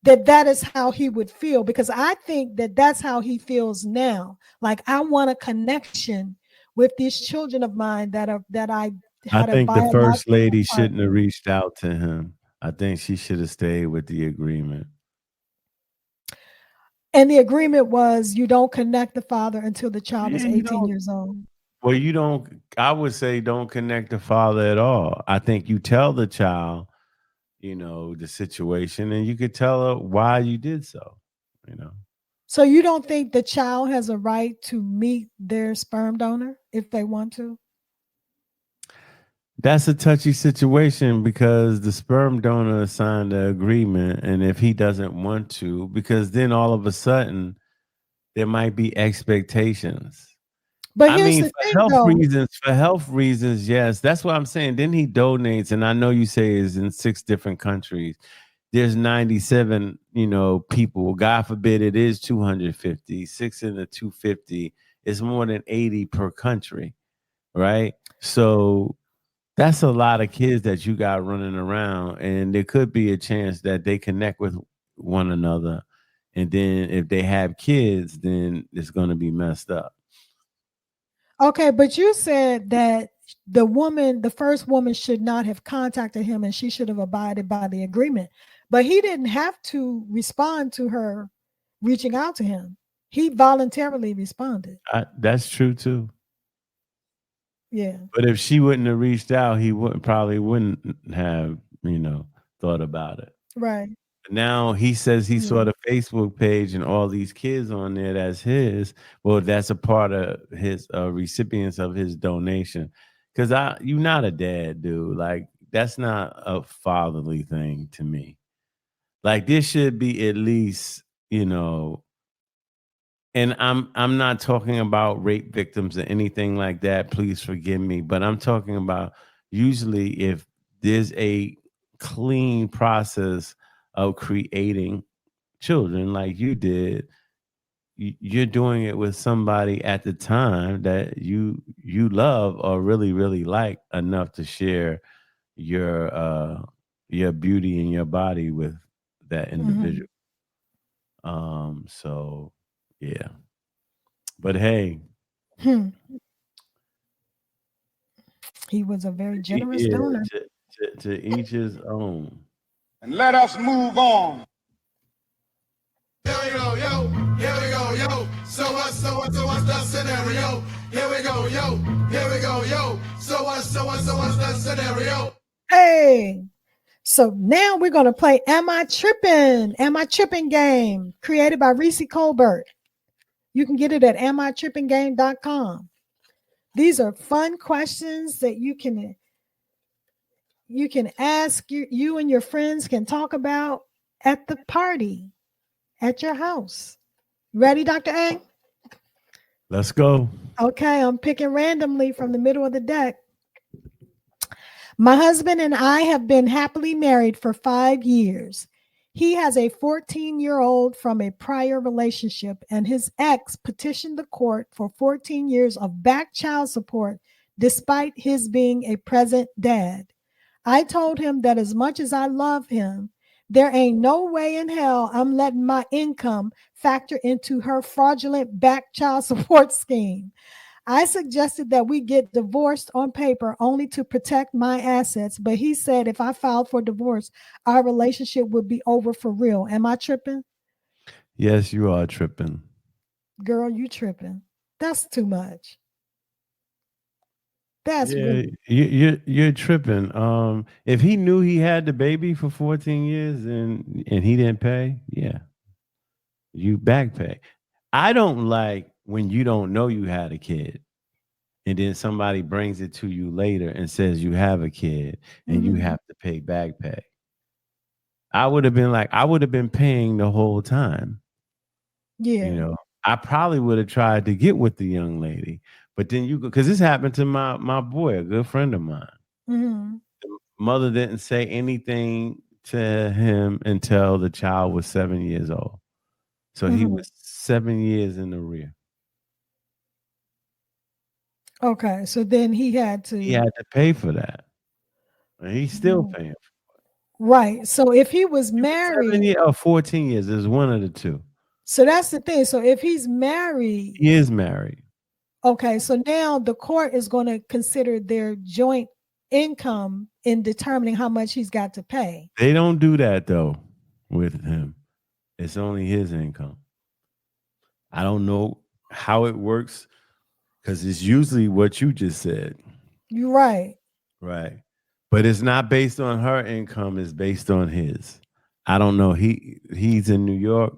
that is how he would feel, because I think that that's how he feels now. Like, I want a connection with these children of mine that I I had a think the first biological lady partner. shouldn't have reached out to him. I think she should have stayed with the agreement. And the agreement was you don't connect the father until the child is Yeah, you 18 don't. years old. Well, you don't. I would say don't connect the father at all. I think you tell the child, the situation, and you could tell her why you did so. You know, So you don't think the child has a right to meet their sperm donor if they want to? that's a touchy situation because the sperm donor signed the agreement, and if he doesn't want to, because then all of a sudden there might be expectations. But I here's mean, the thing though. for health reasons, yes. That's what I'm saying. Then he donates, and I know you say is in 6 different countries. There's 97, people. God forbid it is 250. 6 in the 250. It's more than 80 per country, right? So that's a lot of kids that you got running around, and there could be a chance that they connect with one another. And then if they have kids, then it's going to be messed up. Okay, but you said that the first woman should not have contacted him and she should have abided by the agreement. But he didn't have to respond to her reaching out to him. He voluntarily responded. That's true too. Yeah. But if she wouldn't have reached out, he probably wouldn't have, thought about it. Right. Now he says he Yeah. saw the Facebook page and all these kids on there that's his. Well, that's a part of his recipients of his donation. Because you're not a dad, dude. Like, that's not a fatherly thing to me. Like, this should be at least, and I'm not talking about rape victims or anything like that. Please forgive me, but I'm talking about usually if there's a clean process of creating children like you did, you're doing it with somebody at the time that you love or really really like enough to share your beauty and your body with that individual. So yeah. But hey, Hmm. He was a very generous yeah, donor. to each his own. And let us move on. Here we go, yo. Here we go, yo. So what's the scenario? Here we go, yo. Here we go, yo. So what's the scenario? Hey. So now we're going to play Am I Tripping? Am I Tripping game created by Reese Colbert. You can get it at amitrippinggame.com. These are fun questions that you can ask, you and your friends can talk about at the party at your house. Ready, Dr. A? Let's go. Okay, I'm picking randomly from the middle of the deck. My husband and I have been happily married for 5 years. He has a 14-year-old from a prior relationship, and his ex petitioned the court for 14 years of back child support despite his being a present dad. I told him that as much as I love him, there ain't no way in hell I'm letting my income factor into her fraudulent back child support scheme. I suggested that we get divorced on paper only to protect my assets, but he said if I filed for divorce, our relationship would be over for real. Am I tripping? Yes, you are tripping. Girl, you tripping. That's too much. That's Yeah, really you're tripping. If he knew he had the baby for 14 years and he didn't pay, yeah, you back pay. I don't like when you don't know you had a kid and then somebody brings it to you later and says you have a kid and you have to pay back pay. I would have been paying the whole time. yeah. I probably would have tried to get with the young lady, but then because this happened to my boy, a good friend of mine. Mm-hmm. The mother didn't say anything to him until the child was 7 years old. So he Mm-hmm. was 7 years in the rear. Okay, so then he had He to. had to pay for that. And he's still paying. Right. So if he was 7 married, years or 14 years is one of the two. so that's the thing. So if he's married, He is married. Okay, so now the court is going to consider their joint income in determining how much he's got to pay. They don't do that though with him. It's only his income. I don't know how it works because it's usually what you just said. You're right. Right. But it's not based on her income, it's based on his. I don't know. He's in New York.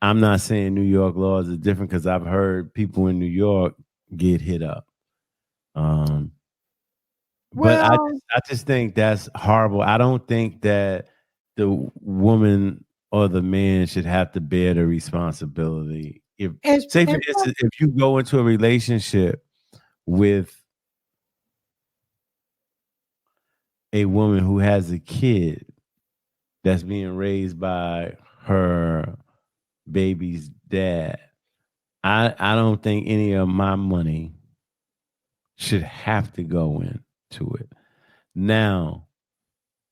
I'm not saying New York laws are different because I've heard people in New York get hit up. But I just think that's horrible. I don't think that the woman or the man should have to bear the responsibility. If say for instance, if you go into a relationship with a woman who has a kid that's being raised by her baby's dad, I don't think any of my money should have to go into it. Now,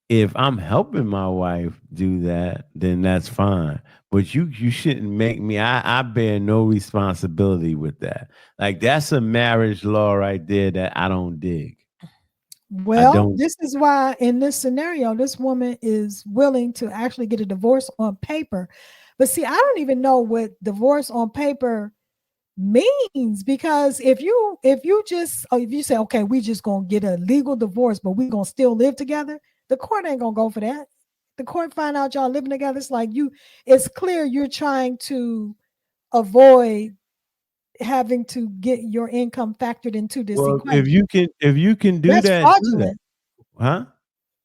if I'm helping my wife do that, then that's fine. But you shouldn't make me. I bear no responsibility with that. Like that's a marriage law right there that I don't dig. Well, this is why in this scenario, this woman is willing to actually get a divorce on paper. But see, I don't even know what divorce on paper means, because if you say, okay, we just gonna get a legal divorce, but we gonna still live together, the court ain't gonna go for that. The court find out y'all living together. It's like it's clear you're trying to avoid having to get your income factored into this equation. If you can do that's that, fraudulent. Do that. Huh?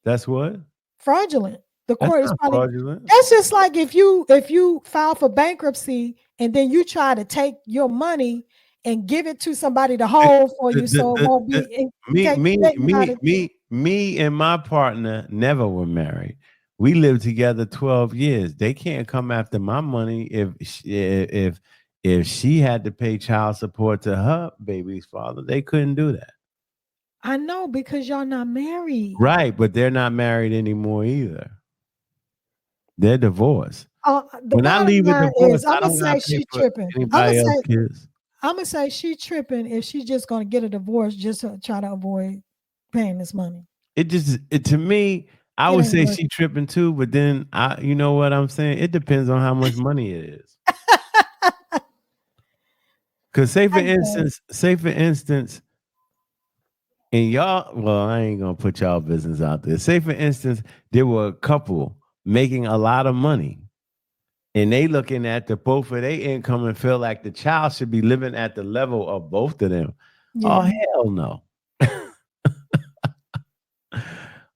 That's what? Fraudulent. The court is probably fraudulent. That's just like if you file for bankruptcy and then you try to take your money and give it to somebody to hold for you, so it won't be me and my partner never were married. We lived together 12 years. They can't come after my money if she had to pay child support to her baby's father. They couldn't do that. I know, because y'all not married. Right, but they're not married anymore either. They're divorced. When I leave a divorce, I'm gonna say she tripping. I'm gonna say she tripping if she's just gonna get a divorce just to try to avoid paying this money. To me, I would say she tripping too, but then you know what I'm saying? It depends on how much money it is. Because say for instance, and y'all, well, I ain't gonna put y'all business out there. Say for instance, there were a couple making a lot of money, and they looking at both of their income and feel like the child should be living at the level of both of them. Yeah. Oh hell no!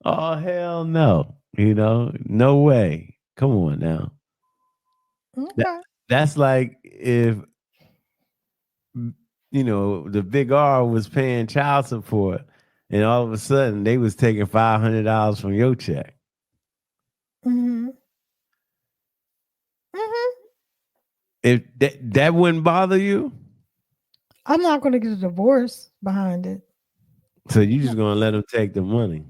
Oh hell no! No way. Come on now. Okay. That's like if the big R was paying child support, and all of a sudden they was taking $500 from your check. Mm-hmm. Mm-hmm. If that wouldn't bother you, I'm not going to get a divorce behind it. So you just going to let them take the money?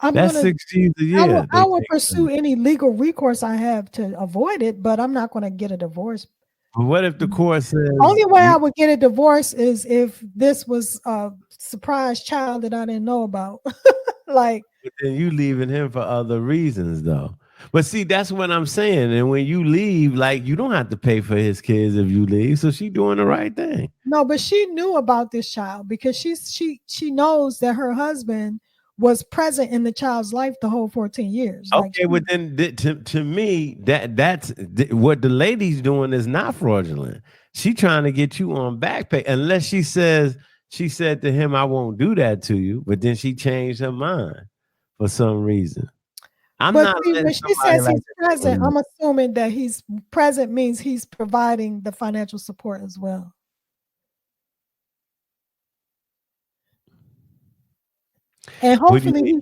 That's $6 a year. I will pursue any legal recourse I have to avoid it, but I'm not going to get a divorce. But what if the court says only way I would get a divorce is if this was a surprise child that I didn't know about? But then you leaving him for other reasons, though. But see, that's what I'm saying. And when you leave, you don't have to pay for his kids if you leave. So she doing the right thing. No, but she knew about this child because she knows that her husband was present in the child's life the whole 14 years. Okay, but then to me, that's what the lady's doing is not fraudulent. She trying to get you on back pay, unless she said to him, "I won't do that to you," but then she changed her mind for some reason. When she says he's present, I'm assuming that he's present means he's providing the financial support as well. And hopefully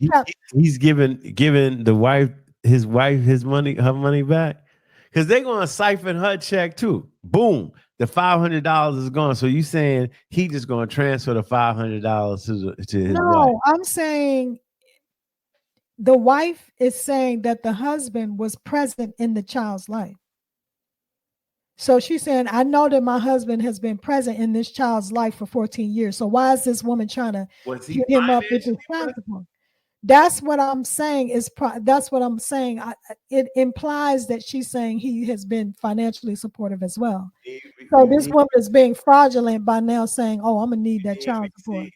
he's giving his wife her money back, because they're gonna siphon her check too. Boom, the $500 is gone. So you saying he just gonna transfer the $500 to his wife? No, I'm saying the wife is saying that the husband was present in the child's life. So she's saying, I know that my husband has been present in this child's life for 14 years. So why is this woman trying to Was he get him up with financially his present? child support? That's what I'm saying. That's what I'm saying. It implies that she's saying he has been financially supportive as well. So this woman is being fraudulent by now saying, "Oh, I'm gonna need that child support."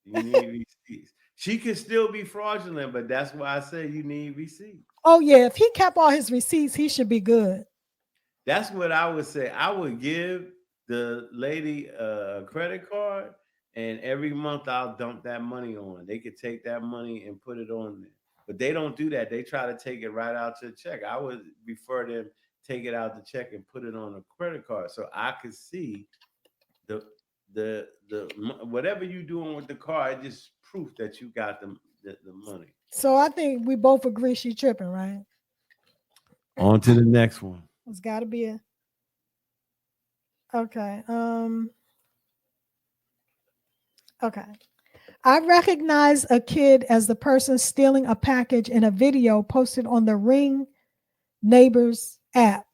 You need receipts. She could still be fraudulent, but that's why I say you need receipts. Oh yeah, if he kept all his receipts, he should be good. That's what I would say. I would give the lady a credit card, and every month I'll dump that money on. They could take that money and put it on there. But they don't do that. They try to take it right out your check. I would prefer them take it out the check and put it on a credit card so I could see the whatever you doing with the card. It's just proof that you got the money. So I think we both agree she tripping, right? On to the next one. It's got to be a okay. Okay. I recognize a kid as the person stealing a package in a video posted on the Ring Neighbors app.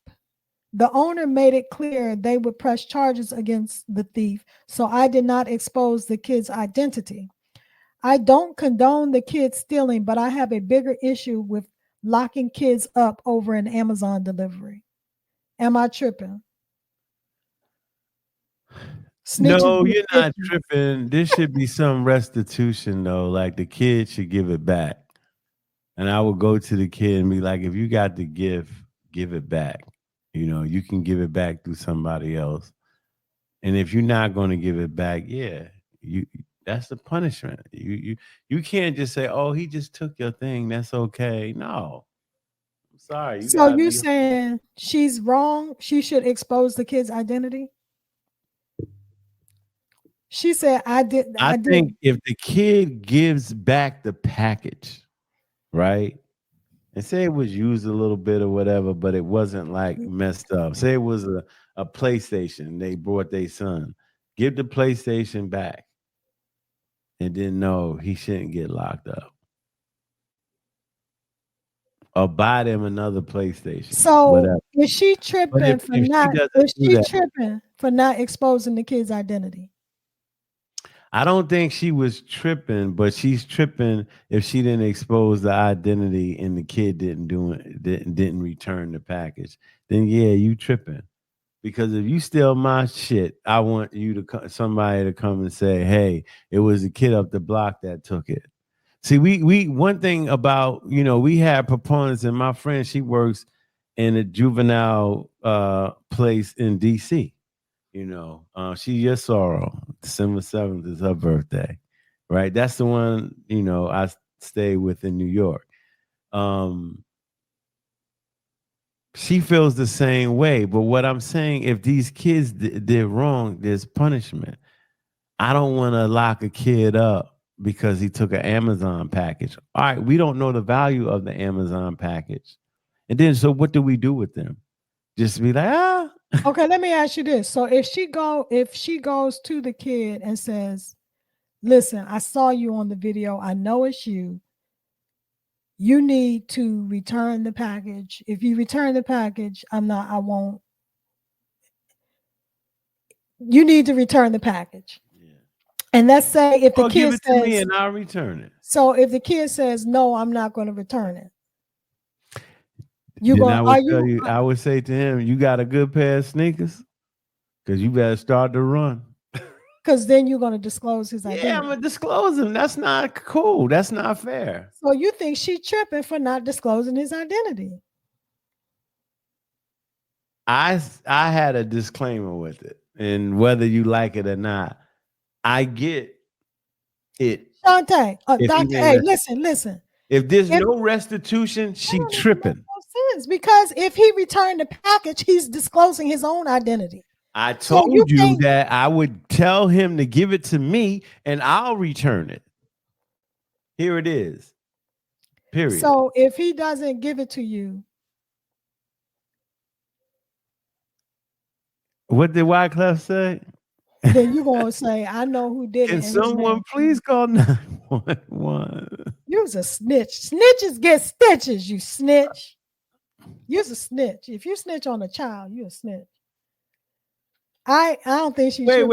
The owner made it clear they would press charges against the thief, so I did not expose the kid's identity. I don't condone the kid stealing, but I have a bigger issue with locking kids up over an Amazon delivery. Am I tripping? No, you're not tripping. There should be some restitution, though. Like the kid should give it back. And I would go to the kid and be like, if you got the gift, give it back. You know, you can give it back through somebody else. And if you're not going to give it back, yeah, that's the punishment. You can't just say, oh, he just took your thing. That's okay. No. I'm sorry. So you saying she's wrong? She should expose the kid's identity? She said, I think if the kid gives back the package, right? And say it was used a little bit or whatever, but it wasn't like messed up. Say it was a PlayStation. They brought their son. Give the PlayStation back. And then no, he shouldn't get locked up. Or buy them another PlayStation. So whatever. Is she tripping for not exposing the kid's identity? I don't think she was tripping, but she's tripping if she didn't expose the identity and the kid didn't return the package. Then yeah, you tripping. Because if you steal my shit, I want you to somebody to come and say, "Hey, it was a kid up the block that took it." See, we one thing about, we have proponents, and my friend, she works in a juvenile place in DC. She just saw her. December 7th is her birthday, right? That's the one, I stay with in New York. She feels the same way. But what I'm saying, if these kids did wrong, there's punishment. I don't want to lock a kid up because he took an Amazon package. All right, we don't know the value of the Amazon package. And then, so what do we do with them? Just be like, Okay, let me ask you this. So if she goes to the kid and says, "Listen, I saw you on the video. I know it's you. You need to return the package. If you return the package, I won't. You need to return the package." Yeah. And let's say if the kid give it says, to me and I'll return it. So if the kid says, "No, I'm not going to return it." I would say to him, you got a good pair of sneakers? Because you better start to run. Because then you're going to disclose his identity. Yeah, I'm going to disclose him. That's not cool. That's not fair. So you think she tripping for not disclosing his identity? I had a disclaimer with it. And whether you like it or not, I get it. Shante, Dr. A, listen. If there's no restitution, she tripping. No sense, because if he returned the package, he's disclosing his own identity. I told you that I would tell him to give it to me and I'll return it. Here it is. Period. So if he doesn't give it to you. What did Wyclef say? Then you're going to say, "I know who did it." Can someone please call 911? You's a snitch. Snitches get stitches, you snitch. You's a snitch. If you snitch on a child, you're a snitch. I don't think she Wait, should.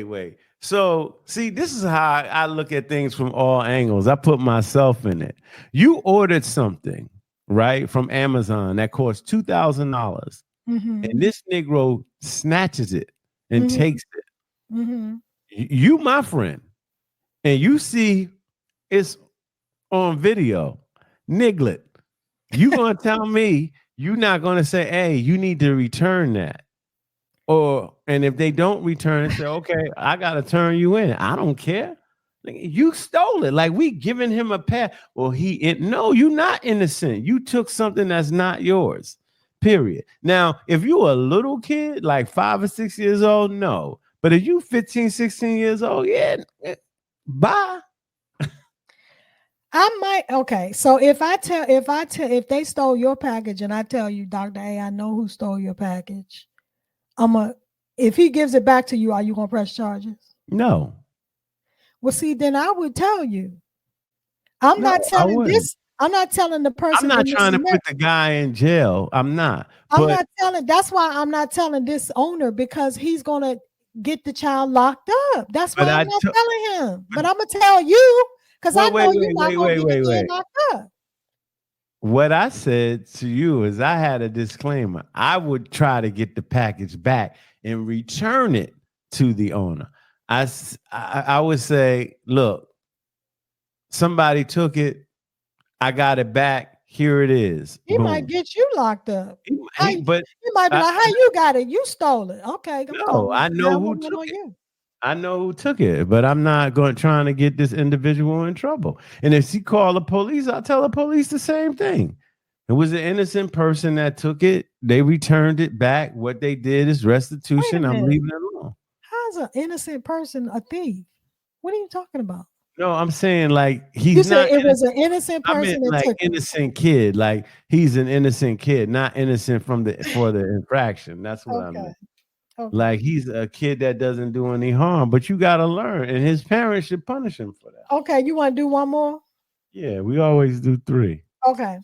wait. So, see, this is how I look at things from all angles. I put myself in it. You ordered something, right, from Amazon that cost $2,000, Mm-hmm. and this Negro snatches it and Mm-hmm. takes it. Mm-hmm. You, my friend, and you see it's on video, niglet. You gonna tell me you're not gonna say, hey, you need to return that. And if they don't return it, say, okay, I gotta turn you in. I don't care. You stole it. Like we giving him a pass. Well, no, you're not innocent. You took something that's not yours. Period. Now, if you a little kid, like 5 or 6 years old, no. But if you 15, 16 years old, yeah, bye. I might. Okay, so if if they stole your package and I tell you, Dr. A, I know who stole your package. If he gives it back to you, are you gonna press charges? No. Well, see, then I would tell you. I'm No, not I telling wouldn't. this. I'm not telling the person. I'm not in this trying to scenario- put the guy in jail. I'm not. I'm But not telling. That's why I'm not telling this owner because he's gonna get the child locked up. That's why but I I'm not t- telling him. But I'm gonna tell you because I know you're not gonna get the kid wait. locked up. What I said to you is I had a disclaimer. I would try to get the package back and return it to the owner. I would say, look, somebody took it. I got it back. Here it is. He Boom. might get you locked up. But you might be like, "How you got it? You stole it." Okay, no, I know who took it. You. I know who took it, but I'm not trying to get this individual in trouble. And if she called the police, I'll tell the police the same thing. It was an innocent person that took it. They returned it back. What they did is restitution. I'm leaving it alone. How's an innocent person a thief? What are you talking about? No, I'm saying like he's you said not. It was an innocent person. I meant like innocent kid. Like he's an innocent kid, not innocent for the infraction. That's what I meant. Okay. Like he's a kid that doesn't do any harm, but you got to learn, and his parents should punish him for that. Okay, you want to do one more? Yeah, we always do 3. Okay.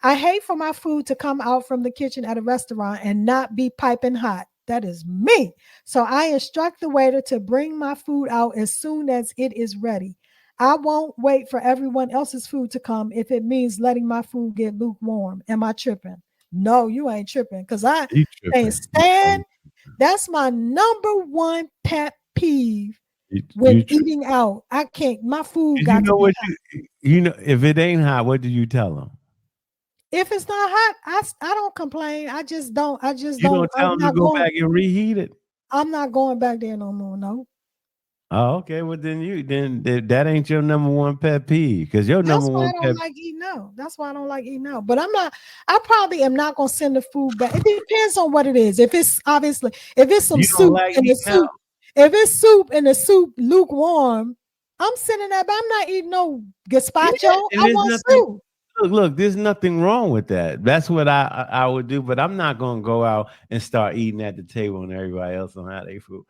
I hate for my food to come out from the kitchen at a restaurant and not be piping hot. That is me. So I instruct the waiter to bring my food out as soon as it is ready. I won't wait for everyone else's food to come if it means letting my food get lukewarm. Am I tripping? No, you ain't tripping because I can't stand. That's my number one pet peeve when eating out. I can't. My food got to be hot. You know, if it ain't hot, what do you tell them? If it's not hot, I don't complain. I just don't. You don't tell them to go back and reheat it. I'm not going back there no more. No. Oh, okay. Well, then that ain't your number one pet peeve because your number one. That's why I don't like eating out. That's why I don't like eating out. But I probably am not gonna send the food back. It depends on what it is. If it's some soup and the soup, if it's soup and the soup lukewarm, I'm sending that. But I'm not eating no gazpacho. Yeah, I want soup. Look, there's nothing wrong with that. That's what I would do, but I'm not gonna go out and start eating at the table and everybody else don't have their food.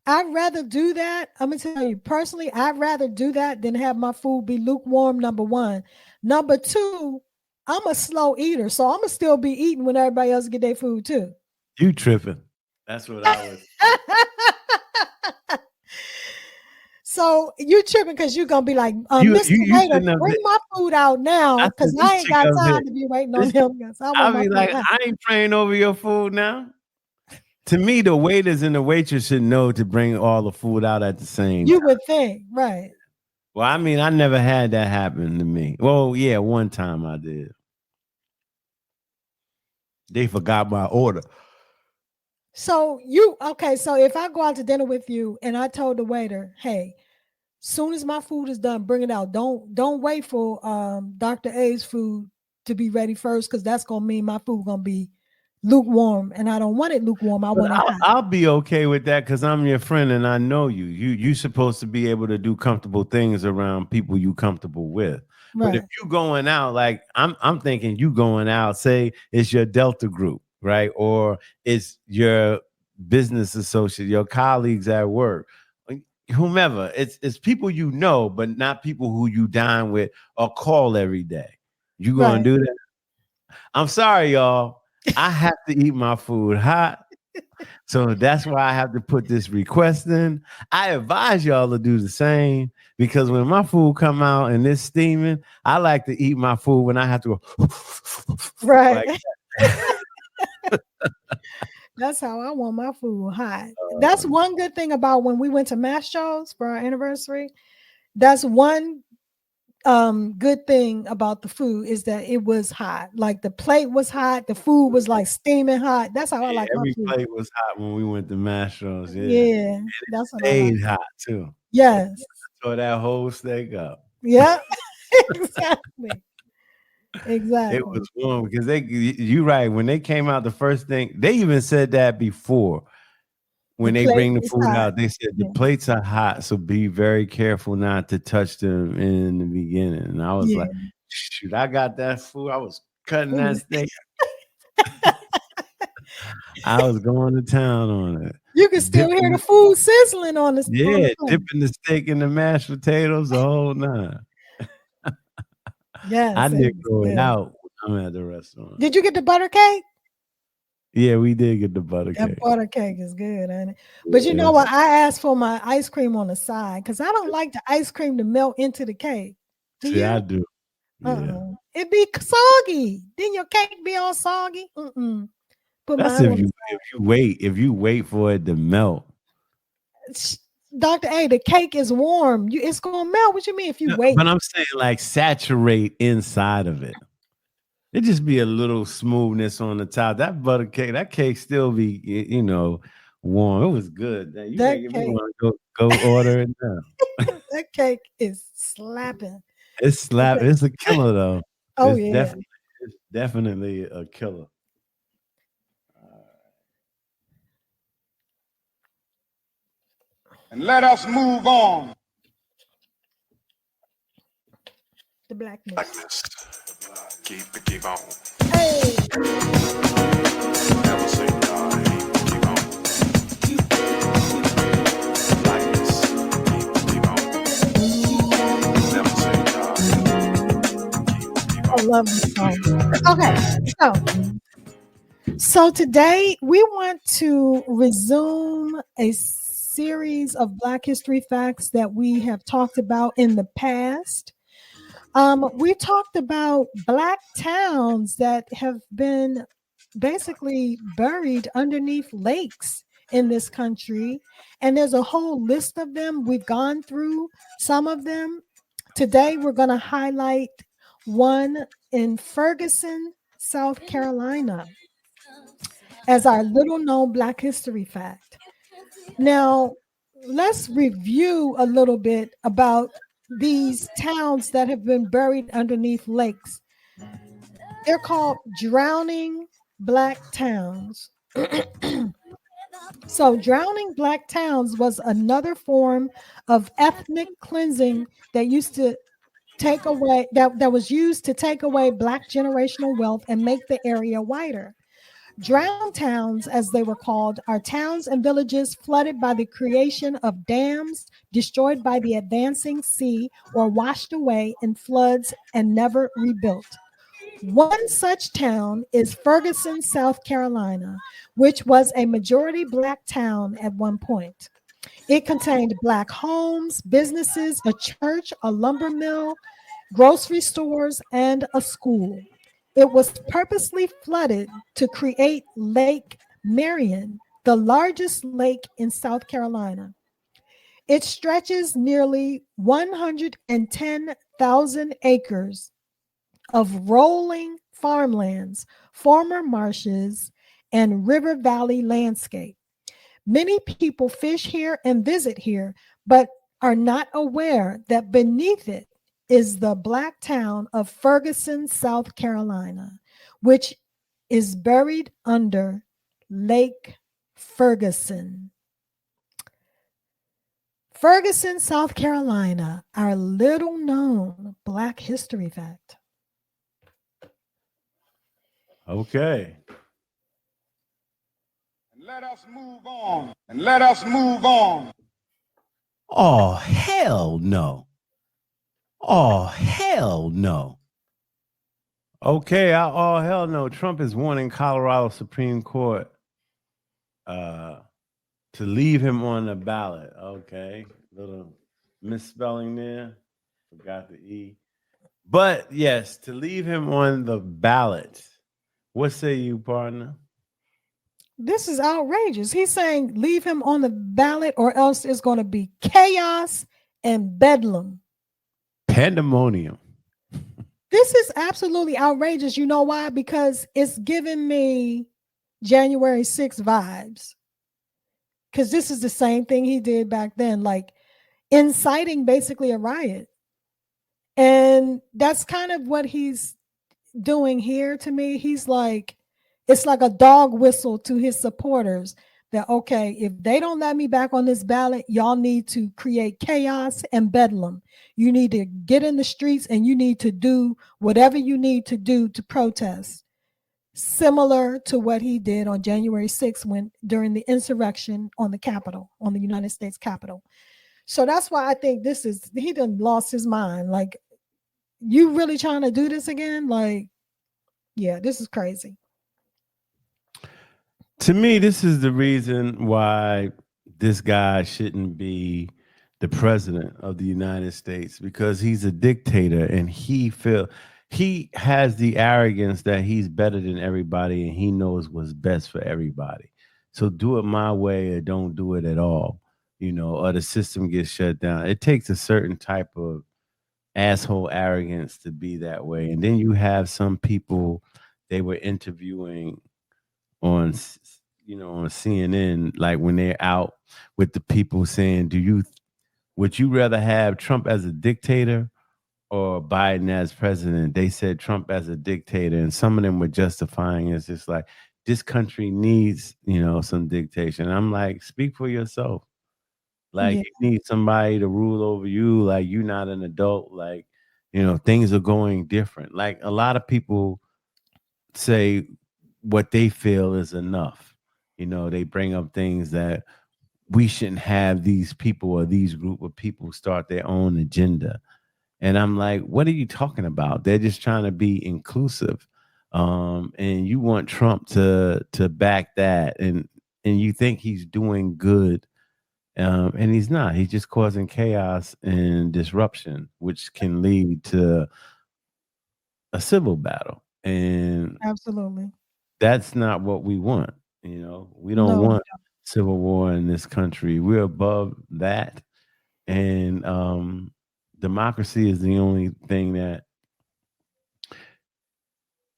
I'd rather do that. I'm gonna tell you personally, I'd rather do that than have my food be lukewarm. Number one. Number two, I'm a slow eater, so I'm gonna still be eating when everybody else get their food too. You tripping? That's what I was. So you tripping because you're gonna be like, Mr. Waiter, bring my food out now because I ain't got time to be waiting on him. I'll be like, I ain't praying over your food now. To me, the waiters and the waitress should know to bring all the food out at the same time. You would think, right? Well, I mean, I never had that happen to me. Well, yeah, one time I did. They forgot my order. So so if I go out to dinner with you and I told the waiter, hey, soon as my food is done, bring it out. Don't wait for Dr. A's food to be ready first, because that's gonna mean my food gonna be lukewarm, and I don't want it lukewarm. I want it hot. I'll be okay with that because I'm your friend and I know you. You're supposed to be able to do comfortable things around people you comfortable with. Right. But if you going out, like I'm thinking you going out, say it's your Delta group, right? Or it's your business associate, your colleagues at work, whomever. It's people you know, but not people who you dine with or call every day. You gonna do that? I'm sorry, y'all. I have to eat my food hot. So that's why I have to put this request in. I advise y'all to do the same because when my food come out and it's steaming, I like to eat my food when I have to go Right. like That's how I want my food hot. That's one good thing about when we went to Mastro's for our anniversary. That's one good thing about the food is that it was hot. Like the plate was hot, the food was like steaming hot. That's how I like my every food. plate was hot when we went to Mastro's. Yeah, that's what I like. Stayed hot too. Yes. So that whole steak up. Yeah. Exactly. Exactly. It was warm because you right. When they came out, the first thing they even said that before. When The they plate bring the is food hot. out, they said the Yeah. plates are hot, so be very careful not to touch them in the beginning. And I was Yeah. like, shoot, I got that food. I was cutting that steak. I was going to town on it. You can still hear the food sizzling on the Yeah, plate. dipping the steak in the mashed potatoes, the whole nine. Yes, I it did was go good. out when I'm at the restaurant. Did you get the butter cake? Yeah, we did get the butter That cake. butter cake is good, ain't it? But you know what? I asked for my ice cream on the side because I don't like the ice cream to melt into the cake. Do See, you? I do. Yeah. It be soggy. Then your cake be all soggy. Put That's mine if on the you wait for it to melt. side. Dr. A, the cake is warm. It's gonna melt. What you mean if you wait? But I'm saying like saturate inside of it. It just be a little smoothness on the top. That butter cake, that cake still be, warm. It was good. You That make me cake. want to go order it now. That cake is slapping. It's a killer though. Oh, It's yeah. definitely a killer. And let us move on. The blackness. Blackness. Keep on. Hey. Never say die. Keep on. Blackness. Keep on. Never say die. Keep on. I love this song. Okay, so today we want to resume a series of Black History facts that we have talked about in the past. We talked about Black towns that have been basically buried underneath lakes in this country, and there's a whole list of them. We've gone through some of them. Today we're going to highlight one in Ferguson, South Carolina, as our little known Black history fact. Now, let's review a little bit about these towns that have been buried underneath lakes. They're called drowning Black towns. So drowning Black towns was another form of ethnic cleansing that used to take away that was used to take away Black generational wealth and make the area whiter. Drowned towns, as they were called, are towns and villages flooded by the creation of dams, destroyed by the advancing sea, or washed away in floods and never rebuilt. One such town is Ferguson, South Carolina, which was a majority Black town at one point. It contained Black homes, businesses, a church, a lumber mill, grocery stores, and a school. It was purposely flooded to create Lake Marion, the largest lake in South Carolina. It stretches nearly 110,000 acres of rolling farmlands, former marshes, and river valley landscape. Many people fish here and visit here, but are not aware that beneath it is the Black town of Ferguson, South Carolina, which is buried under Lake Ferguson. Ferguson, South Carolina, our little known Black history fact. Okay. And let us move on. And let us move on. Oh, hell no. Oh, hell no. Okay, oh hell no. Trump is warning Colorado Supreme Court uh, to leave him on the ballot. Okay, little misspelling there. Forgot the E. But yes, to leave him on the ballot. What say you, partner? This is outrageous. He's saying leave him on the ballot or else it's going to be chaos and bedlam. Pandemonium. This is absolutely outrageous. You know why? Because it's giving me January 6th vibes. Because this is the same thing he did back then, like inciting basically a riot. And that's kind of what he's doing here to me. He's like, it's like a dog whistle to his supporters that, okay, if they don't let me back on this ballot, y'all need to create chaos and bedlam. You need to get in the streets and you need to do whatever you need to do to protest. Similar to what he did on January 6th when during the insurrection on the Capitol, on the United States Capitol. So that's why I think this is, he done lost his mind. Like, you really trying to do this again? Like, yeah, this is crazy. To me, this is the reason why this guy shouldn't be the president of the United States, because he's a dictator and he has the arrogance that he's better than everybody and he knows what's best for everybody. So do it my way or don't do it at all, or the system gets shut down. It takes a certain type of asshole arrogance to be that way. And then you have some people they were interviewing on on CNN, like when they're out with the people saying, would you rather have Trump as a dictator or Biden as president? They said Trump as a dictator, and some of them were justifying it's just like this country needs some dictation. I'm like, speak for yourself. Like, Yeah. you need somebody to rule over you. Like, you're not an adult. Like, things are going different. Like, a lot of people say what they feel is enough. They bring up things that we shouldn't have these people or these group of people start their own agenda. And I'm like, what are you talking about? They're just trying to be inclusive. And you want Trump to back that, and you think he's doing good. And he's not. He's just causing chaos and disruption, which can lead to a civil battle. And Absolutely. that's not what we want. We don't No. want civil war in this country. We're above that. And democracy is the only thing that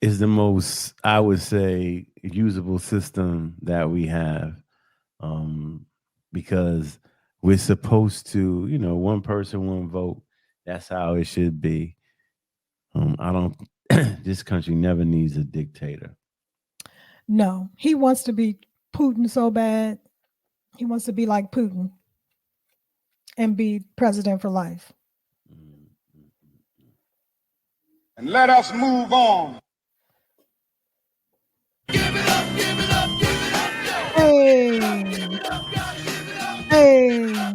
is the most, I would say, usable system that we have. Because we're supposed to, one person, one vote. That's how it should be. I don't, this country never needs a dictator. No, he wants to be Putin so bad. He wants to be like Putin and be president for life. And let us move on. Hey. Hey.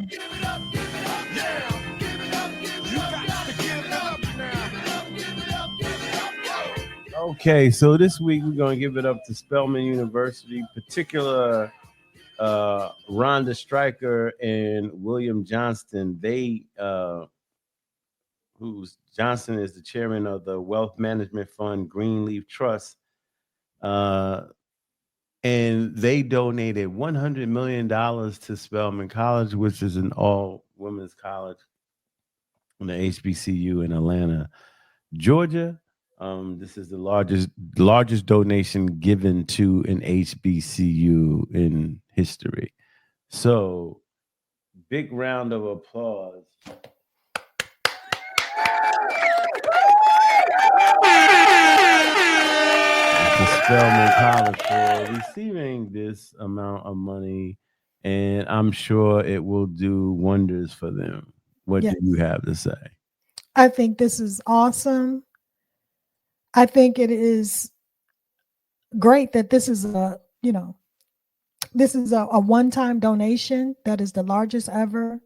Okay, so this week we're going to give it up to Spelman University, particular Rhonda Stryker and William Johnston. Johnson is the chairman of the Wealth Management Fund Greenleaf Trust. And they donated $100 million to Spelman College, which is an all-women's college in the HBCU in Atlanta, Georgia. This is the largest donation given to an HBCU in history. So, big round of applause. To Spelman College for receiving this amount of money, and I'm sure it will do wonders for them. What do you have to say? I think this is awesome. I think it is great that this is a one-time donation that is the largest ever.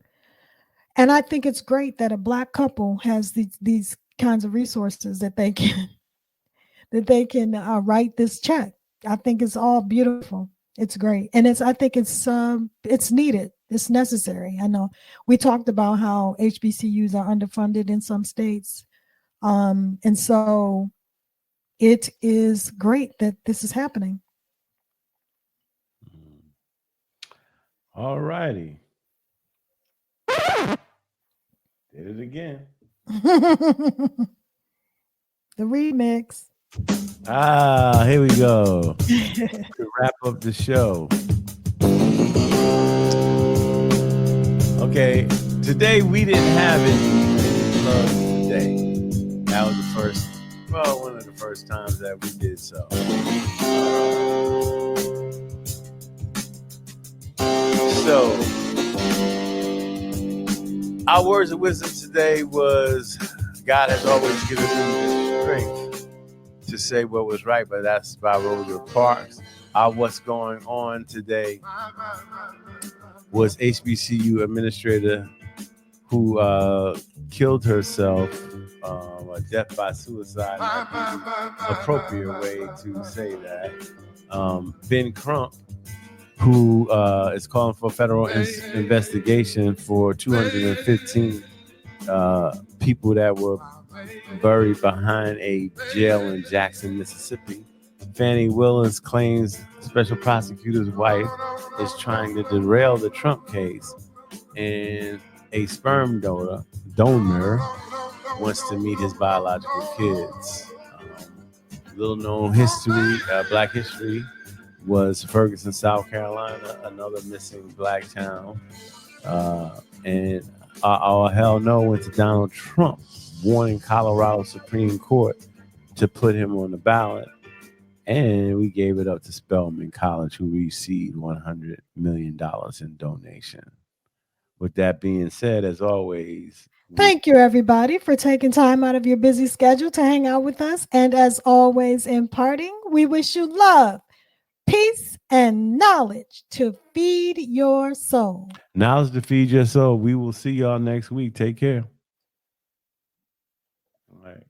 And I think it's great that a Black couple has these kinds of resources that they can that they can write this check. I think it's all beautiful. It's great, and I think it's needed. It's necessary. I know we talked about how HBCUs are underfunded in some states, and so it is great that this is happening. All righty. Did it again. The remix. Here we go. To wrap up the show. Okay, today we didn't have any love today. That was one of the first times that we did so. So, our words of wisdom today was, God has always given me the strength to say what was right, but that's by Rosa Parks. What's going on today was HBCU administrator who killed herself, a death by suicide, appropriate way to say that. Ben Crump, who is calling for federal investigation for 215 people that were buried behind a jail in Jackson, Mississippi. Fani Willis claims special prosecutor's wife is trying to derail the Trump case, and a sperm donor wants to meet his biological kids. Little known history, Black history, was Ferguson, South Carolina, another missing Black town. And all hell no went to Donald Trump, warning Colorado Supreme Court to put him on the ballot. And we gave it up to Spelman College, who received $100 million in donation. With that being said, as always, thank you, everybody, for taking time out of your busy schedule to hang out with us. And as always, in parting, we wish you love, peace, and knowledge to feed your soul. Knowledge to feed your soul. We will see y'all next week. Take care. All right.